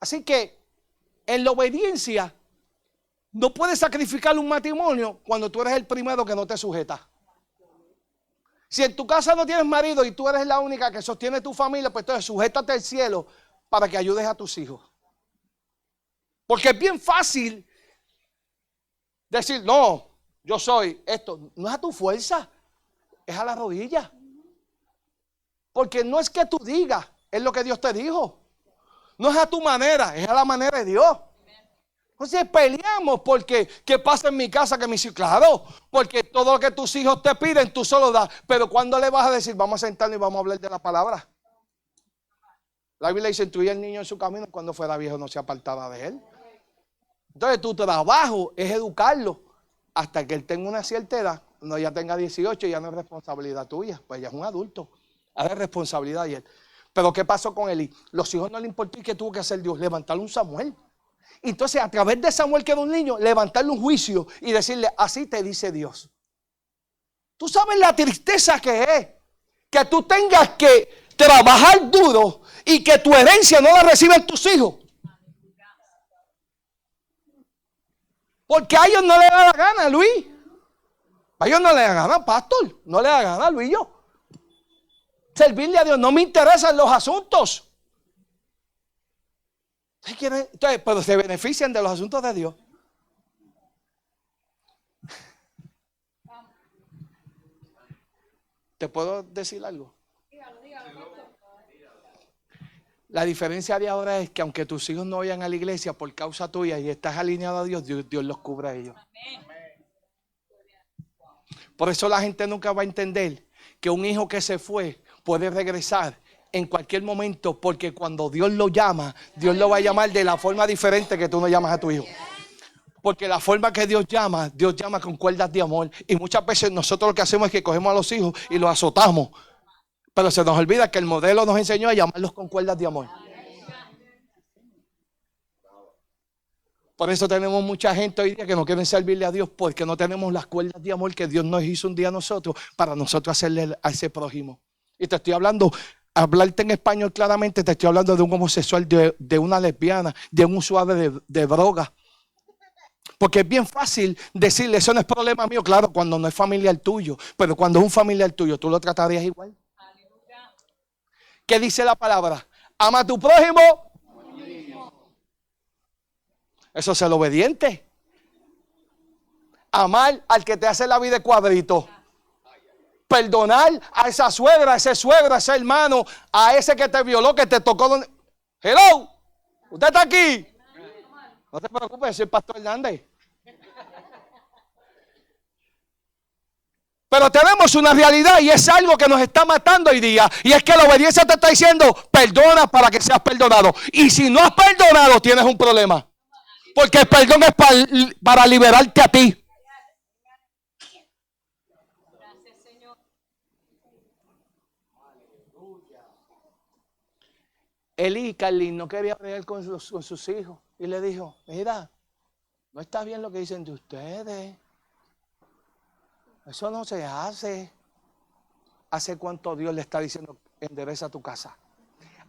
Speaker 1: Así que en la obediencia no puedes sacrificar un matrimonio cuando tú eres el primero que no te sujeta. Si en tu casa no tienes marido y tú eres la única que sostiene tu familia, pues entonces sujétate al cielo para que ayudes a tus hijos. Porque es bien fácil decir, no, yo soy esto. No es a tu fuerza, es a la rodilla. Porque no es que tú digas, es lo que Dios te dijo. No es a tu manera, es a la manera de Dios. Entonces peleamos porque ¿qué pasa en mi casa? Que mis hijos, claro, porque todo lo que tus hijos te piden, tú solo das. Pero ¿cuándo le vas a decir, vamos a sentarnos y vamos a hablar de la palabra? La Biblia dice, instruye al niño en su camino, cuando fuera viejo no se apartará de él. Entonces tu trabajo es educarlo hasta que él tenga una cierta edad. No, ya tenga 18, ya no es responsabilidad tuya, pues ya es un adulto. Ahora es responsabilidad de él. Pero ¿qué pasó con Elí? Los hijos no le importó y ¿qué tuvo que hacer Dios? Levantarle un Samuel. Entonces a través de Samuel, que era un niño, levantarle un juicio y decirle, así te dice Dios. Tú sabes la tristeza que es que tú tengas que trabajar duro y que tu herencia no la reciben tus hijos. Porque a ellos no le da la gana, Luis. A ellos no le da gana, pastor. No le da gana, Luis y yo. Servirle a Dios. No me interesan los asuntos. Entonces, pero se benefician de los asuntos de Dios. ¿Te puedo decir algo? La diferencia de ahora es que aunque tus hijos no vayan a la iglesia por causa tuya y estás alineado a Dios, Dios los cubre a ellos. Por eso la gente nunca va a entender que un hijo que se fue puede regresar en cualquier momento, porque cuando Dios lo llama, Dios lo va a llamar de la forma diferente que tú no llamas a tu hijo. Porque la forma que Dios llama con cuerdas de amor. Y muchas veces nosotros lo que hacemos es que cogemos a los hijos y los azotamos. Pero se nos olvida que el modelo nos enseñó a llamarlos con cuerdas de amor. Por eso tenemos mucha gente hoy día que no quieren servirle a Dios, porque no tenemos las cuerdas de amor que Dios nos hizo un día a nosotros para nosotros hacerle a ese prójimo. Y te estoy hablando, hablarte en español claramente, te estoy hablando de un homosexual, de una lesbiana, de un usuario de droga. Porque es bien fácil decirle, eso no es problema mío, claro, cuando no es familiar tuyo. Pero cuando es un familiar tuyo, ¿tú lo tratarías igual? ¿Qué dice la palabra? Ama a tu prójimo. Eso es el obediente. Amar al que te hace la vida de cuadrito. Perdonar a esa suegra, a ese suegro, a ese hermano, a ese que te violó, que te tocó donde... Hello, usted está aquí. No te preocupes, soy el pastor Hernández. Pero tenemos una realidad y es algo que nos está matando hoy día. Y es que la obediencia te está diciendo, perdona para que seas perdonado. Y si no has perdonado, tienes un problema. Porque el perdón es para liberarte a ti. Gracias, Señor. Elí y Carlín no quería bregar con sus hijos. Y le dijo, mira, no está bien lo que dicen de ustedes. Eso no se hace. ¿Hace cuánto Dios le está diciendo, endereza tu casa?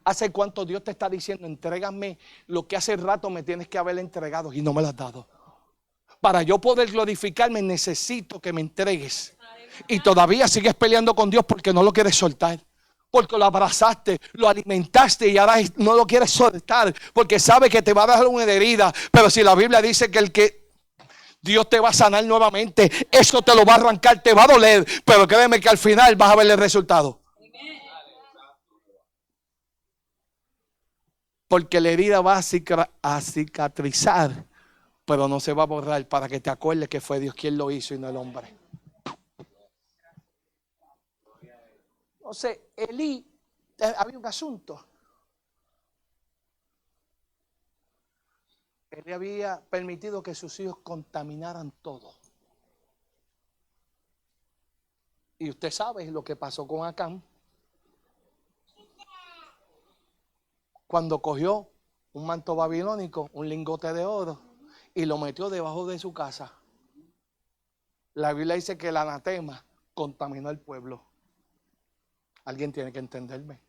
Speaker 1: ¿Hace cuánto Dios te está diciendo, entrégame lo que hace rato me tienes que haber entregado y no me lo has dado? Para yo poder glorificarme necesito que me entregues. Y todavía sigues peleando con Dios porque no lo quieres soltar. Porque lo abrazaste, lo alimentaste y ahora no lo quieres soltar. Porque sabe que te va a dejar una herida. Pero si la Biblia dice que Dios te va a sanar nuevamente, eso te lo va a arrancar, te va a doler. Pero créeme que al final vas a ver el resultado. Porque la herida va a cicatrizar, pero no se va a borrar, para que te acuerdes que fue Dios quien lo hizo y no el hombre. Entonces, Elí, había un asunto. Él había permitido que sus hijos contaminaran todo. Y usted sabe lo que pasó con Acán. Cuando cogió un manto babilónico, un lingote de oro, y lo metió debajo de su casa. La Biblia dice que el anatema contaminó al pueblo. Alguien tiene que entenderme.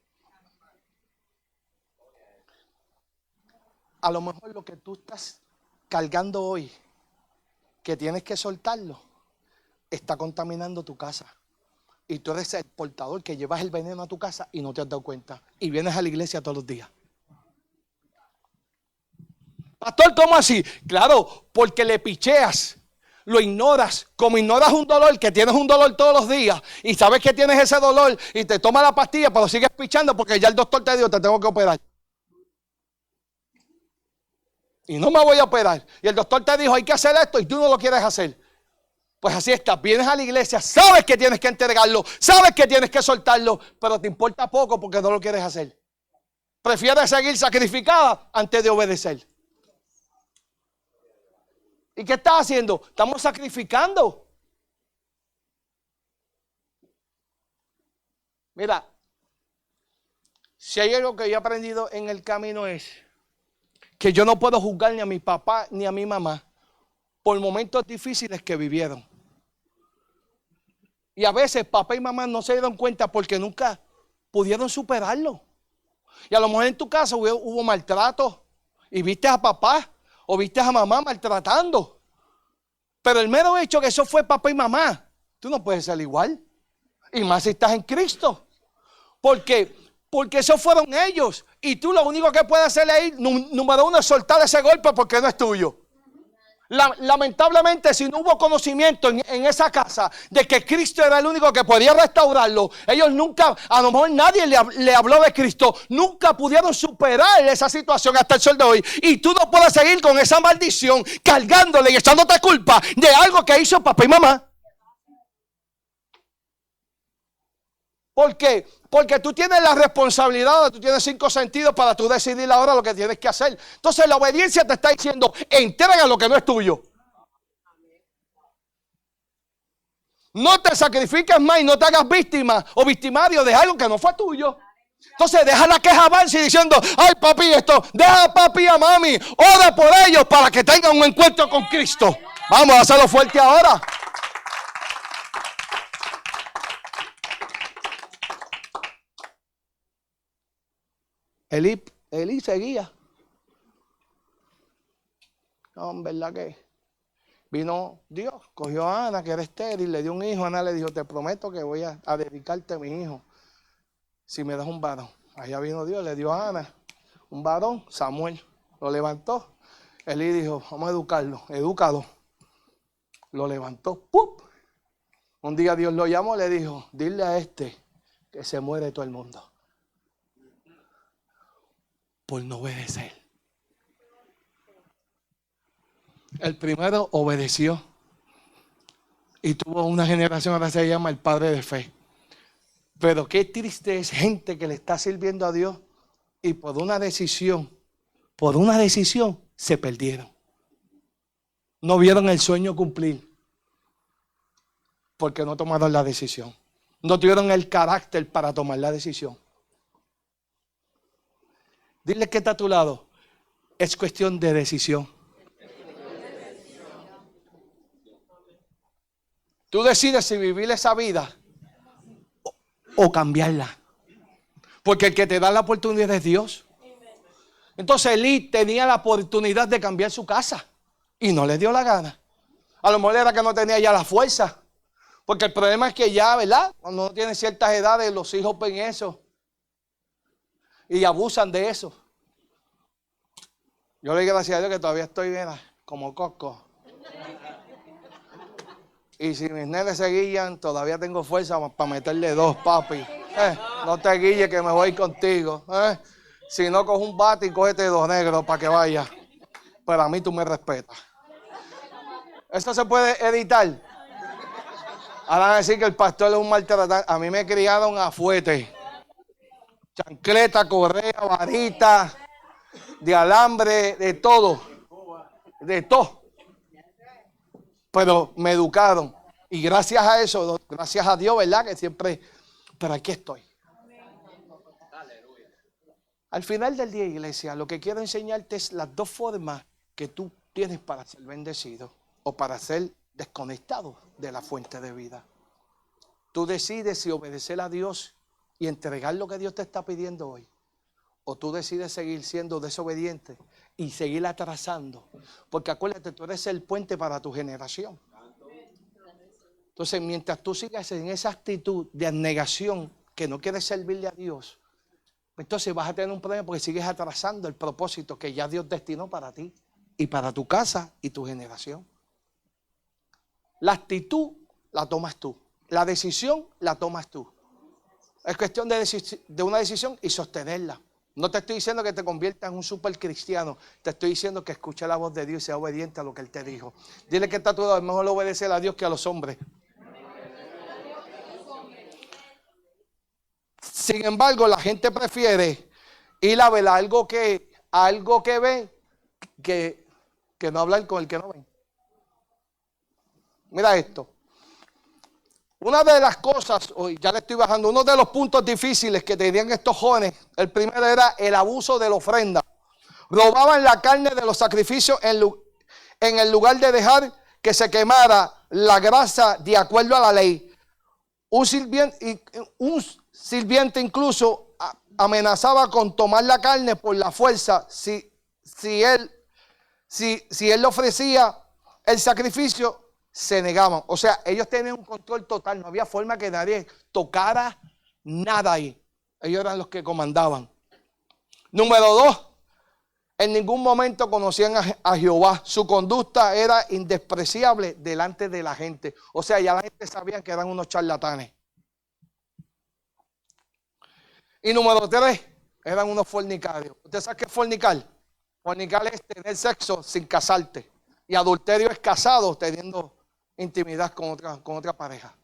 Speaker 1: A lo mejor lo que tú estás cargando hoy, que tienes que soltarlo, está contaminando tu casa. Y tú eres el portador que llevas el veneno a tu casa y no te has dado cuenta. Y vienes a la iglesia todos los días. Pastor, ¿cómo así? Claro, porque le picheas, lo ignoras, como ignoras un dolor, que tienes un dolor todos los días y sabes que tienes ese dolor y te tomas la pastilla, pero sigues pichando porque ya el doctor te dijo, te tengo que operar. Y no me voy a operar. Y el doctor te dijo, hay que hacer esto y tú no lo quieres hacer. Pues así estás, vienes a la iglesia, sabes que tienes que entregarlo, sabes que tienes que soltarlo, pero te importa poco porque no lo quieres hacer. Prefieres seguir sacrificada antes de obedecer. ¿Y qué estás haciendo? Estamos sacrificando. Mira, si hay algo que yo he aprendido en el camino es que yo no puedo juzgar ni a mi papá ni a mi mamá por momentos difíciles que vivieron. Y a veces papá y mamá no se dieron cuenta porque nunca pudieron superarlo. Y a lo mejor en tu casa hubo maltrato y viste a papá o viste a mamá maltratando. Pero el mero hecho que eso fue papá y mamá, tú no puedes ser igual. Y más si estás en Cristo. Porque esos fueron ellos. Y tú lo único que puedes hacer es ir, número uno, es soltar ese golpe porque no es tuyo. Lamentablemente, si no hubo conocimiento en esa casa de que Cristo era el único que podía restaurarlo, ellos nunca, a lo mejor nadie le habló de Cristo, nunca pudieron superar esa situación hasta el sol de hoy. Y tú no puedes seguir con esa maldición, cargándole y echándote culpa de algo que hizo papá y mamá. ¿Por qué? Porque tú tienes la responsabilidad, tú tienes 5 sentidos para tú decidir ahora lo que tienes que hacer. Entonces la obediencia te está diciendo, entrega lo que no es tuyo. No te sacrifiques más y no te hagas víctima o victimario de algo que no fue tuyo. Entonces deja la queja avance diciendo, ay papi esto, deja a papi y a mami, ora por ellos para que tengan un encuentro con Cristo. Vamos a hacerlo fuerte ahora. Elí seguía. No, en verdad que vino Dios, cogió a Ana, que era estéril, le dio un hijo. Ana le dijo, te prometo que voy a dedicarte a mi hijo si me das un varón. Allá vino Dios, le dio a Ana un varón, Samuel. Lo levantó. Elí dijo, vamos a educarlo, edúcalo. Lo levantó, ¡pup! Un día Dios lo llamó, le dijo, dile a este que se muere todo el mundo por no obedecer. El primero obedeció y tuvo una generación, ahora se llama el padre de fe. Pero qué triste es gente que le está sirviendo a Dios y por una decisión se perdieron. No vieron el sueño cumplir porque no tomaron la decisión. No tuvieron el carácter para tomar la decisión. Dile que está a tu lado. Es cuestión de decisión. Tú decides si vivir esa vida o cambiarla. Porque el que te da la oportunidad es Dios. Entonces Elí tenía la oportunidad de cambiar su casa y no le dio la gana. A lo mejor era que no tenía ya la fuerza. Porque el problema es que ya, ¿verdad? Cuando uno tiene ciertas edades, los hijos ven eso y abusan de eso. Yo le doy gracias a Dios que todavía estoy bien, como Coco. Y si mis nenes se guillan, todavía tengo fuerza para meterle 2, papi. No te guilles que me voy contigo. Si no, coge un bate y cógete 2 negros para que vaya. Pero a mí tú me respetas. ¿Eso se puede editar? Ahora van a decir que el pastor es un maltratante. A mí me criaron a fuete. Chancleta, correa, varita, de alambre, de todo. De todo. Pero me educaron. Y gracias a eso, gracias a Dios, ¿verdad? Que siempre, pero aquí estoy. Al final del día, iglesia, lo que quiero enseñarte es las dos formas que tú tienes para ser bendecido o para ser desconectado de la fuente de vida. Tú decides si obedecer a Dios y entregar lo que Dios te está pidiendo hoy, o tú decides seguir siendo desobediente y seguir atrasando, porque acuérdate, tú eres el puente para tu generación. Entonces, mientras tú sigas en esa actitud de abnegación, que no quieres servirle a Dios, entonces vas a tener un problema porque sigues atrasando el propósito que ya Dios destinó para ti y para tu casa y tu generación. La actitud la tomas tú, la decisión la tomas tú. Es cuestión de una decisión y sostenerla. No te estoy diciendo que te conviertas en un super cristiano, te estoy diciendo que escuche la voz de Dios y sea obediente a lo que Él te dijo. Dile que está todo, es mejor obedecer a Dios que a los hombres. Sin embargo, la gente prefiere ir a ver algo que ve que no hablar con el que no ve. Mira esto. Una de las cosas, hoy ya le estoy bajando, uno de los puntos difíciles que tenían estos jóvenes, el primero era el abuso de la ofrenda. Robaban la carne de los sacrificios en el lugar de dejar que se quemara la grasa de acuerdo a la ley. Un sirviente incluso amenazaba con tomar la carne por la fuerza si él le ofrecía el sacrificio. Se negaban, o sea, ellos tenían un control total, no había forma que nadie tocara nada ahí. Ellos eran los que comandaban. Número 2, en ningún momento conocían a Jehová. Su conducta era indespreciable delante de la gente. O sea, ya la gente sabía que eran unos charlatanes. Y número 3, eran unos fornicarios. ¿Usted sabe qué es fornicar? Fornicar es tener sexo sin casarte. Y adulterio es casado teniendo intimidad con otra pareja.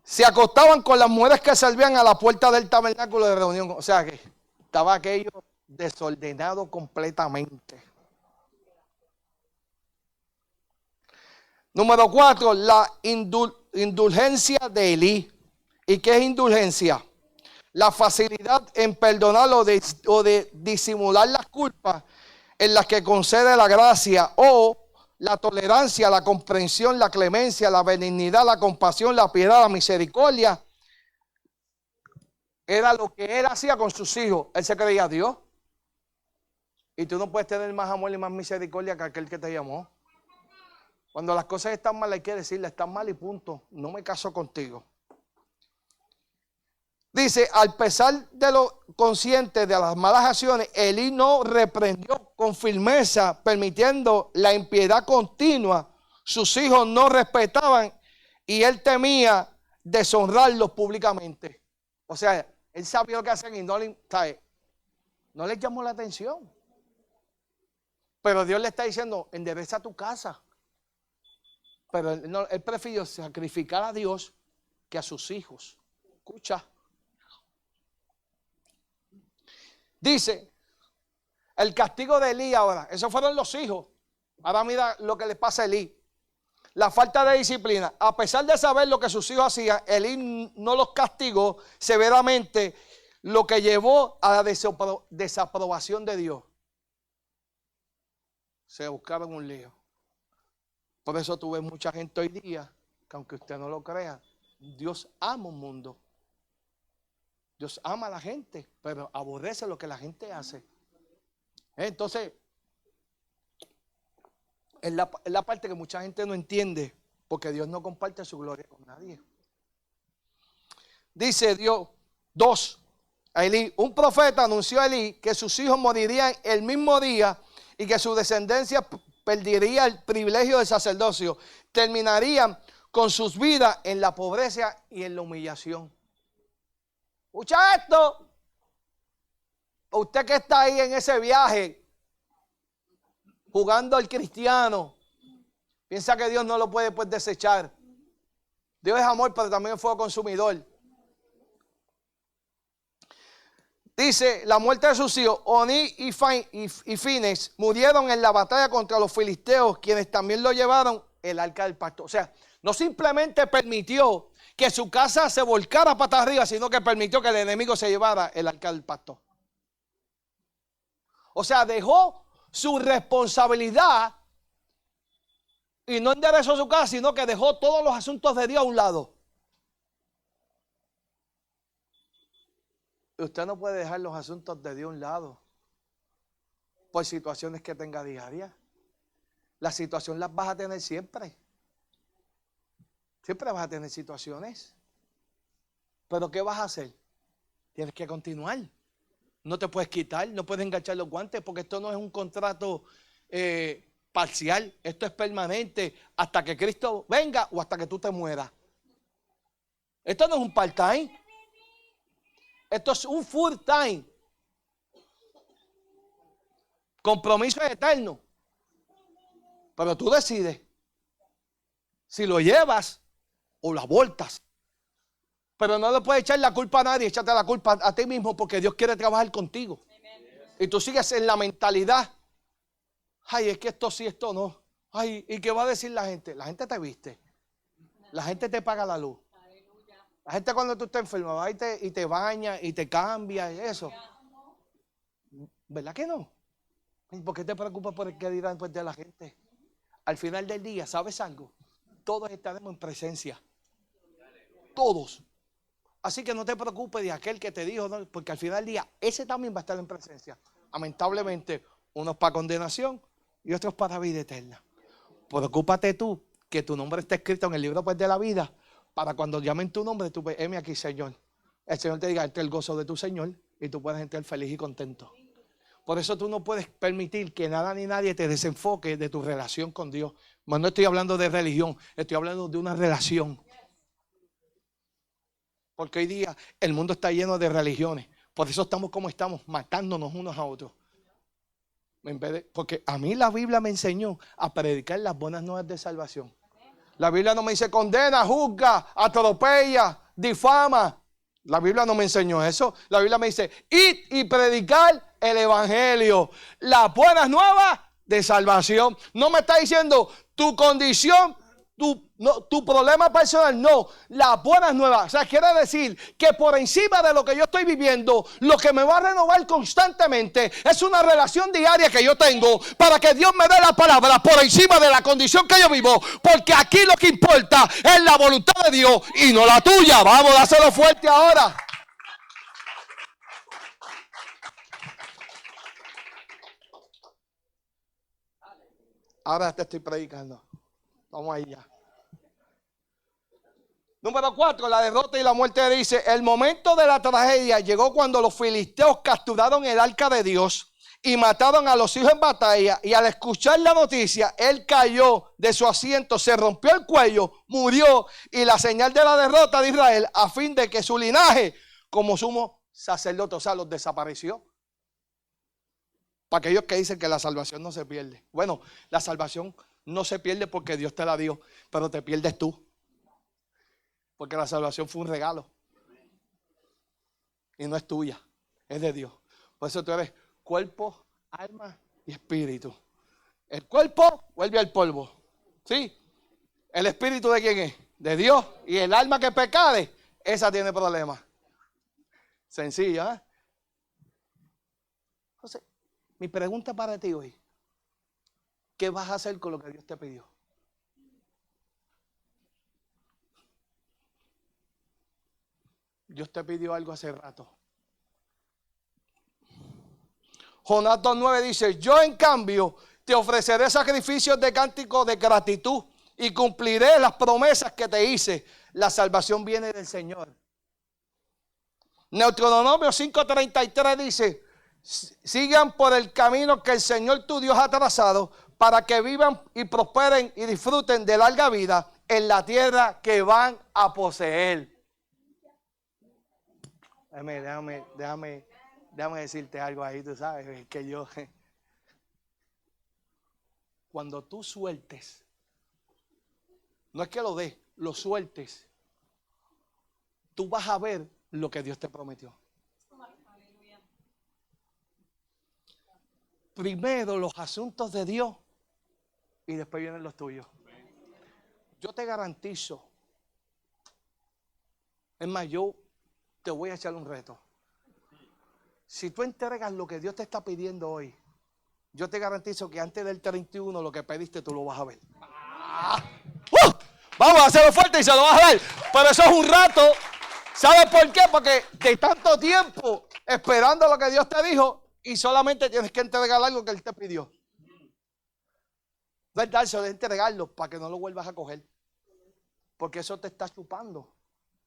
Speaker 1: Se acostaban con las mujeres que servían a la puerta del tabernáculo de reunión. O sea que estaba aquello desordenado completamente. Número 4, la indulgencia de Elí. ¿Y qué es indulgencia? La facilidad en perdonar o de disimular las culpas en las que concede la gracia, o la tolerancia, la comprensión, la clemencia, la benignidad, la compasión, la piedad, la misericordia. Era lo que él hacía con sus hijos. Él se creía Dios. Y tú no puedes tener más amor y más misericordia que aquel que te llamó. Cuando las cosas están mal hay que decirle, están mal y punto. No me caso contigo. Dice, al pesar de lo consciente de las malas acciones, Elí no reprendió con firmeza, permitiendo la impiedad continua. Sus hijos no respetaban y él temía deshonrarlos públicamente. O sea, él sabía lo que hacían y no les llamó la atención. Pero Dios le está diciendo, endereza tu casa. Pero él prefirió sacrificar a Dios que a sus hijos. Escucha. Dice, el castigo de Elí ahora, esos fueron los hijos. Ahora mira lo que le pasa a Elí. La falta de disciplina. A pesar de saber lo que sus hijos hacían, Elí no los castigó severamente, lo que llevó a la desaprobación de Dios. Se buscaron un lío. Por eso tú ves mucha gente hoy día, que aunque usted no lo crea, Dios ama un mundo. Dios ama a la gente, pero aborrece lo que la gente hace. Entonces, es la parte que mucha gente no entiende, porque Dios no comparte su gloria con nadie. Dice Dios, 2, a Elí, un profeta anunció a Elí que sus hijos morirían el mismo día y que su descendencia perdería el privilegio del sacerdocio. Terminarían con sus vidas en la pobreza y en la humillación. Escucha esto. Usted que está ahí en ese viaje, jugando al cristiano, Piensa que Dios no lo puede pues desechar. Dios es amor, pero también es fuego consumidor. Dice, la muerte de sus hijos, Oní y Fines, murieron en la batalla contra los filisteos, quienes también lo llevaron el arca del pacto. O sea, no simplemente permitió que su casa se volcara patas arriba, sino que permitió que el enemigo se llevara el arca del pacto. O sea, dejó su responsabilidad y no enderezó su casa, sino que dejó todos los asuntos de Dios a un lado. Usted no puede dejar los asuntos de Dios a un lado por situaciones que tenga diarias. La situación las vas a tener siempre. Siempre vas a tener situaciones. Pero ¿qué vas a hacer? Tienes que continuar. No te puedes quitar, no puedes enganchar los guantes, porque esto no es un contrato parcial. Esto es permanente hasta que Cristo venga o hasta que tú te mueras. Esto no es un part-time. Esto es un full-time. Compromiso eterno. Pero tú decides si lo llevas o lo abortas. Pero no le puedes echar la culpa a nadie, échate la culpa a ti mismo, porque Dios quiere trabajar contigo. Y tú sigues en la mentalidad, ay, es que esto sí, esto no. Ay, ¿y qué va a decir la gente? La gente te viste. La gente te paga la luz. La gente cuando tú estás enfermo va y te baña y te cambia y eso. ¿Verdad que no? ¿Por qué te preocupas por el que dirán después de la gente? Al final del día, ¿sabes algo? Todos estaremos en presencia. Todos. Así que no te preocupes de aquel que te dijo, ¿no? Porque al final del día, ese también va a estar en presencia. Lamentablemente, unos para condenación y otros para vida eterna. Preocúpate tú, que tu nombre esté escrito en el libro pues, de la vida, para cuando llamen tu nombre, tú ves, heme aquí, Señor. El Señor te diga, este es el gozo de tu Señor, y tú puedes entrar feliz y contento. Por eso tú no puedes permitir que nada ni nadie te desenfoque de tu relación con Dios. Mas no estoy hablando de religión, estoy hablando de una relación. Porque hoy día el mundo está lleno de religiones. Por eso estamos como estamos, matándonos unos a otros. Porque a mí la Biblia me enseñó a predicar las buenas nuevas de salvación. La Biblia no me dice condena, juzga, atropella, difama. La Biblia no me enseñó eso. La Biblia me dice, id y predicar el evangelio. Las buenas nuevas de salvación. No me está diciendo tu condición, tu problema personal, no. Las buenas nuevas. O sea, quiere decir que por encima de lo que yo estoy viviendo, lo que me va a renovar constantemente es una relación diaria que yo tengo para que Dios me dé la palabra por encima de la condición que yo vivo. Porque aquí lo que importa es la voluntad de Dios y no la tuya. Vamos, dáselo fuerte ahora. Ahora te estoy predicando. Vamos ahí ya. Número 4, la derrota y la muerte dice, el momento de la tragedia llegó cuando los filisteos capturaron el arca de Dios y mataron a los hijos en batalla, y al escuchar la noticia, él cayó de su asiento, se rompió el cuello, murió, y la señal de la derrota de Israel, a fin de que su linaje como sumo sacerdote, o sea, los desapareció. Para aquellos que dicen que la salvación no se pierde. Bueno, la salvación no se pierde porque Dios te la dio, pero te pierdes tú. Porque la salvación fue un regalo. Y no es tuya, es de Dios. Por eso tú eres cuerpo, alma y espíritu. El cuerpo vuelve al polvo. ¿Sí? ¿El espíritu de quién es? De Dios. Y el alma que pecare, esa tiene problemas. Sencilla, ¿eh? Entonces, mi pregunta para ti hoy, ¿qué vas a hacer con lo que Dios te pidió? Dios te pidió algo hace rato. Jonás 2:9 dice, yo en cambio te ofreceré sacrificios de cántico de gratitud y cumpliré las promesas que te hice. La salvación viene del Señor. Deuteronomio 5:33 dice, sigan por el camino que el Señor tu Dios ha trazado para que vivan y prosperen y disfruten de larga vida en la tierra que van a poseer. Déjame decirte algo ahí, tú sabes, que yo, cuando tú sueltes no es que lo des, lo sueltes, tú vas a ver lo que Dios te prometió. Primero los asuntos de Dios y después vienen los tuyos. Yo te garantizo, es más, yo te voy a echar un reto. Si tú entregas lo que Dios te está pidiendo hoy, yo te garantizo que antes del 31 lo que pediste tú lo vas a ver. Vamos a hacerlo fuerte y se lo vas a ver. Pero eso es un rato. ¿Sabes por qué? Porque de tanto tiempo esperando lo que Dios te dijo y solamente tienes que entregar algo que Él te pidió. No es dárselo, es entregarlo para que no lo vuelvas a coger. Porque eso te está chupando,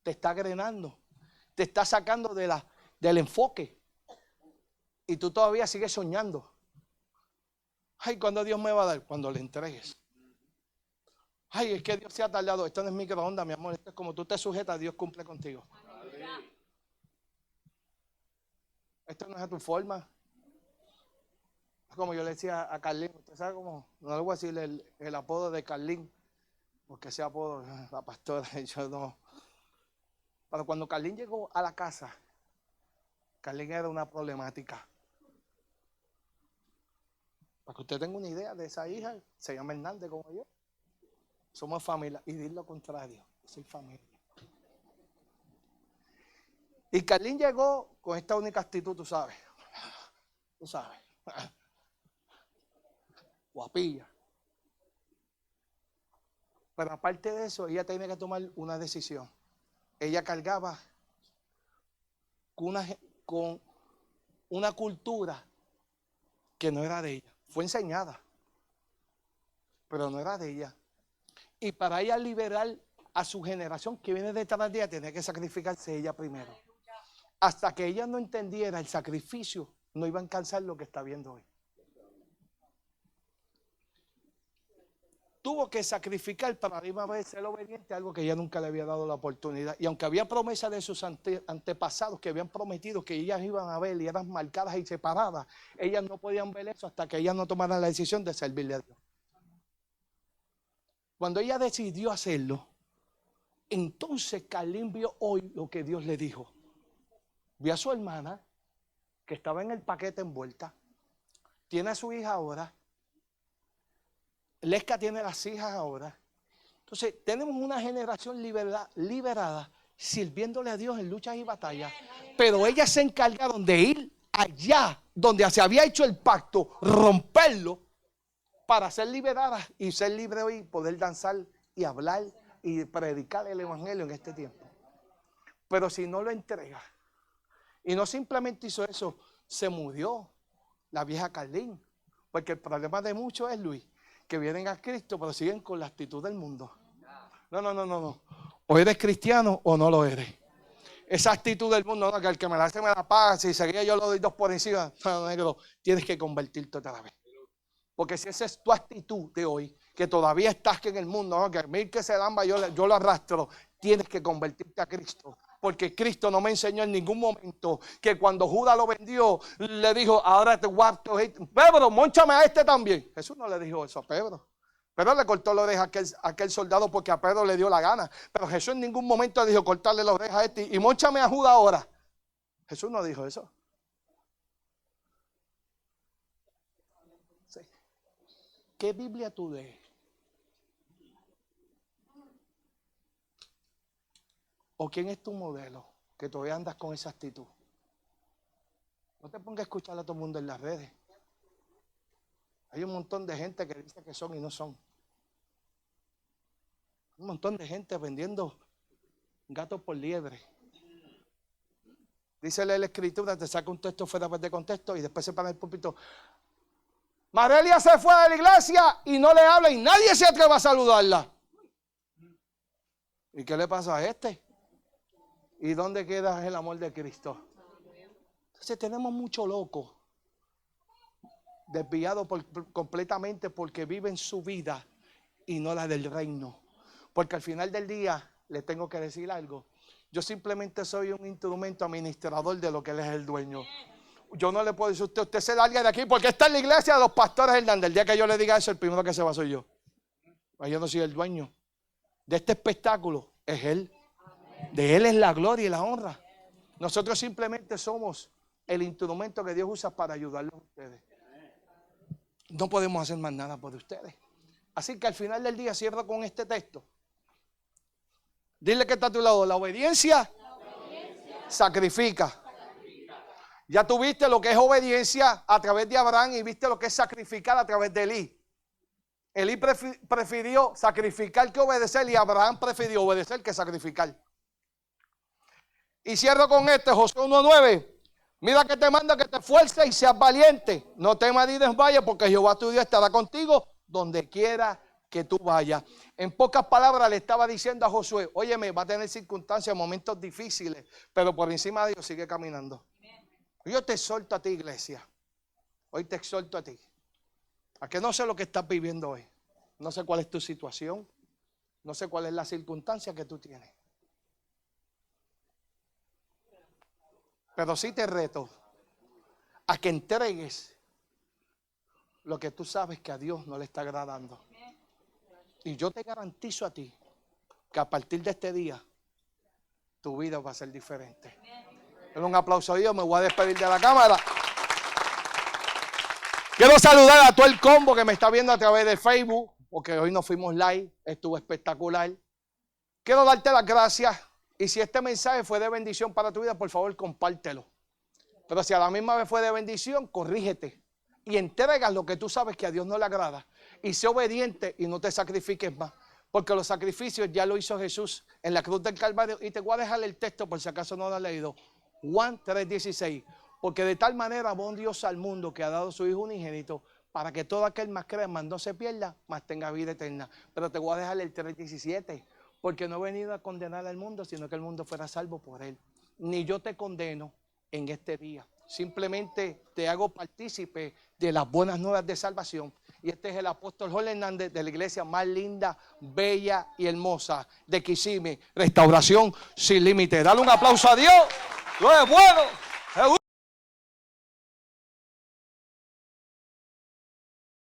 Speaker 1: te está agrenando, te está sacando del enfoque. Y tú todavía sigues soñando. Ay, ¿cuándo Dios me va a dar? Cuando le entregues. Ay, es que Dios se ha tardado. Esto no es microondas, mi amor. Esto es como tú te sujetas, Dios cumple contigo. Esto no es a tu forma. Como yo le decía a Carlín, usted sabe cómo, no le voy a decir el apodo de Carlín, porque ese apodo, la pastora, yo no. Pero cuando Carlín llegó a la casa, Carlín era una problemática. Para que usted tenga una idea de esa hija, se llama Hernández como yo. Somos familia. Y dir lo contrario, soy familia. Y Carlín llegó con esta única actitud, tú sabes. Tú sabes. Guapilla. Pero aparte de eso, ella tenía que tomar una decisión. Ella cargaba con una cultura que no era de ella. Fue enseñada, pero no era de ella. Y para ella liberar a su generación que viene detrás de ella, tenía que sacrificarse ella primero. Hasta que ella no entendiera el sacrificio, no iba a alcanzar lo que está viendo hoy. Tuvo que sacrificar para la misma vez ser obediente a algo que ella nunca le había dado la oportunidad. Y aunque había promesas de sus antepasados que habían prometido que ellas iban a ver y eran marcadas y separadas, ellas no podían ver eso hasta que ellas no tomaran la decisión de servirle a Dios. Cuando ella decidió hacerlo, entonces Carlín vio hoy lo que Dios le dijo. Vio a su hermana que estaba en el paquete envuelta, tiene a su hija ahora. Lesca tiene las hijas ahora. Entonces tenemos una generación liberada sirviéndole a Dios en luchas y batallas. Pero ellas se encargaron de ir allá donde se había hecho el pacto, romperlo para ser liberadas y ser libres hoy, poder danzar y hablar y predicar el evangelio en este tiempo. Pero si no lo entrega y no simplemente hizo eso, se murió la vieja Carlín. Porque el problema de muchos es, Luis, que vienen a Cristo, pero siguen con la actitud del mundo. No. O eres cristiano o no lo eres. Esa actitud del mundo, no, que el que me la hace me la paga, si seguía yo lo doy dos por encima. No, negro, tienes que convertirte otra vez. Porque si esa es tu actitud de hoy, que todavía estás en el mundo, ¿no? Que mil que se lamba yo lo arrastro, tienes que convertirte a Cristo. Porque Cristo no me enseñó en ningún momento que cuando Judas lo vendió, le dijo, ahora te guardo, Pedro, mónchame a este también. Jesús no le dijo eso a Pedro. Pedro le cortó la oreja a aquel soldado porque a Pedro le dio la gana. Pero Jesús en ningún momento le dijo, cortarle la oreja a este y mónchame a Judas ahora. Jesús no dijo eso. Sí. ¿Qué Biblia tú lees? ¿O quién es tu modelo que todavía andas con esa actitud? No te pongas a escuchar a todo el mundo en las redes. Hay un montón de gente que dice que son y no son. Un montón de gente vendiendo gatos por liebre. Dícele la escritura, te saca un texto fuera de contexto y después se para en el púlpito. Marelia se fue de la iglesia y no le habla y nadie se atreve a saludarla. ¿Y qué le pasa a este? ¿Y dónde queda el amor de Cristo? Entonces tenemos mucho loco desviado completamente porque viven su vida y no la del reino. Porque al final del día les tengo que decir algo. Yo simplemente soy un instrumento administrador de lo que Él es el dueño. Yo no le puedo decir a usted se larga de aquí porque está en la iglesia de los pastores Hernández. El día que yo le diga eso, el primero que se va soy yo. Yo no soy el dueño. de este espectáculo es Él. De Él es la gloria y la honra. Nosotros simplemente somos el instrumento que Dios usa para ayudarlos a ustedes. No podemos hacer más nada por ustedes. Así que al final del día cierro con este texto. Dile que está a tu lado: la obediencia sacrifica. Ya tuviste lo que es obediencia a través de Abraham y viste lo que es sacrificar a través de Elí. Elí prefirió sacrificar que obedecer, y Abraham prefirió obedecer que sacrificar. Y cierro con este, Josué 1:9. Mira que te manda que te esfuerces y seas valiente. No temas ni desmayes, porque Jehová tu Dios estará contigo donde quiera que tú vayas. En pocas palabras le estaba diciendo a Josué: óyeme, va a tener circunstancias, momentos difíciles, pero por encima de Dios sigue caminando. Yo te exhorto a ti, iglesia. Hoy te exhorto a ti. A que no sé lo que estás viviendo hoy. No sé cuál es tu situación. No sé cuál es la circunstancia que tú tienes. Pero sí te reto a que entregues lo que tú sabes que a Dios no le está agradando. Y yo te garantizo a ti que a partir de este día tu vida va a ser diferente. Denle un aplauso a Dios. Me voy a despedir de la cámara. Quiero saludar a todo el combo que me está viendo a través de Facebook, porque hoy nos fuimos live, estuvo espectacular. Quiero darte las gracias, y si este mensaje fue de bendición para tu vida, por favor compártelo. Pero si a la misma vez fue de bendición, corrígete y entrega lo que tú sabes que a Dios no le agrada, y sé obediente y no te sacrifiques más, porque los sacrificios ya lo hizo Jesús en la cruz del Calvario. Y te voy a dejar el texto por si acaso no lo has leído. Juan 3:16. Porque de tal manera amó Dios al mundo que ha dado a su Hijo unigénito, para que todo aquel más crea, más no se pierda, más tenga vida eterna. Pero te voy a dejar el 3:17. Porque no he venido a condenar al mundo, sino que el mundo fuera salvo por él. Ni yo te condeno en este día. Simplemente te hago partícipe de las buenas nuevas de salvación. Y este es el apóstol Jorge Hernández, de la iglesia más linda, bella y hermosa de Kissimmee, Restauración Sin Límite. Dale un aplauso a Dios. Lo es bueno.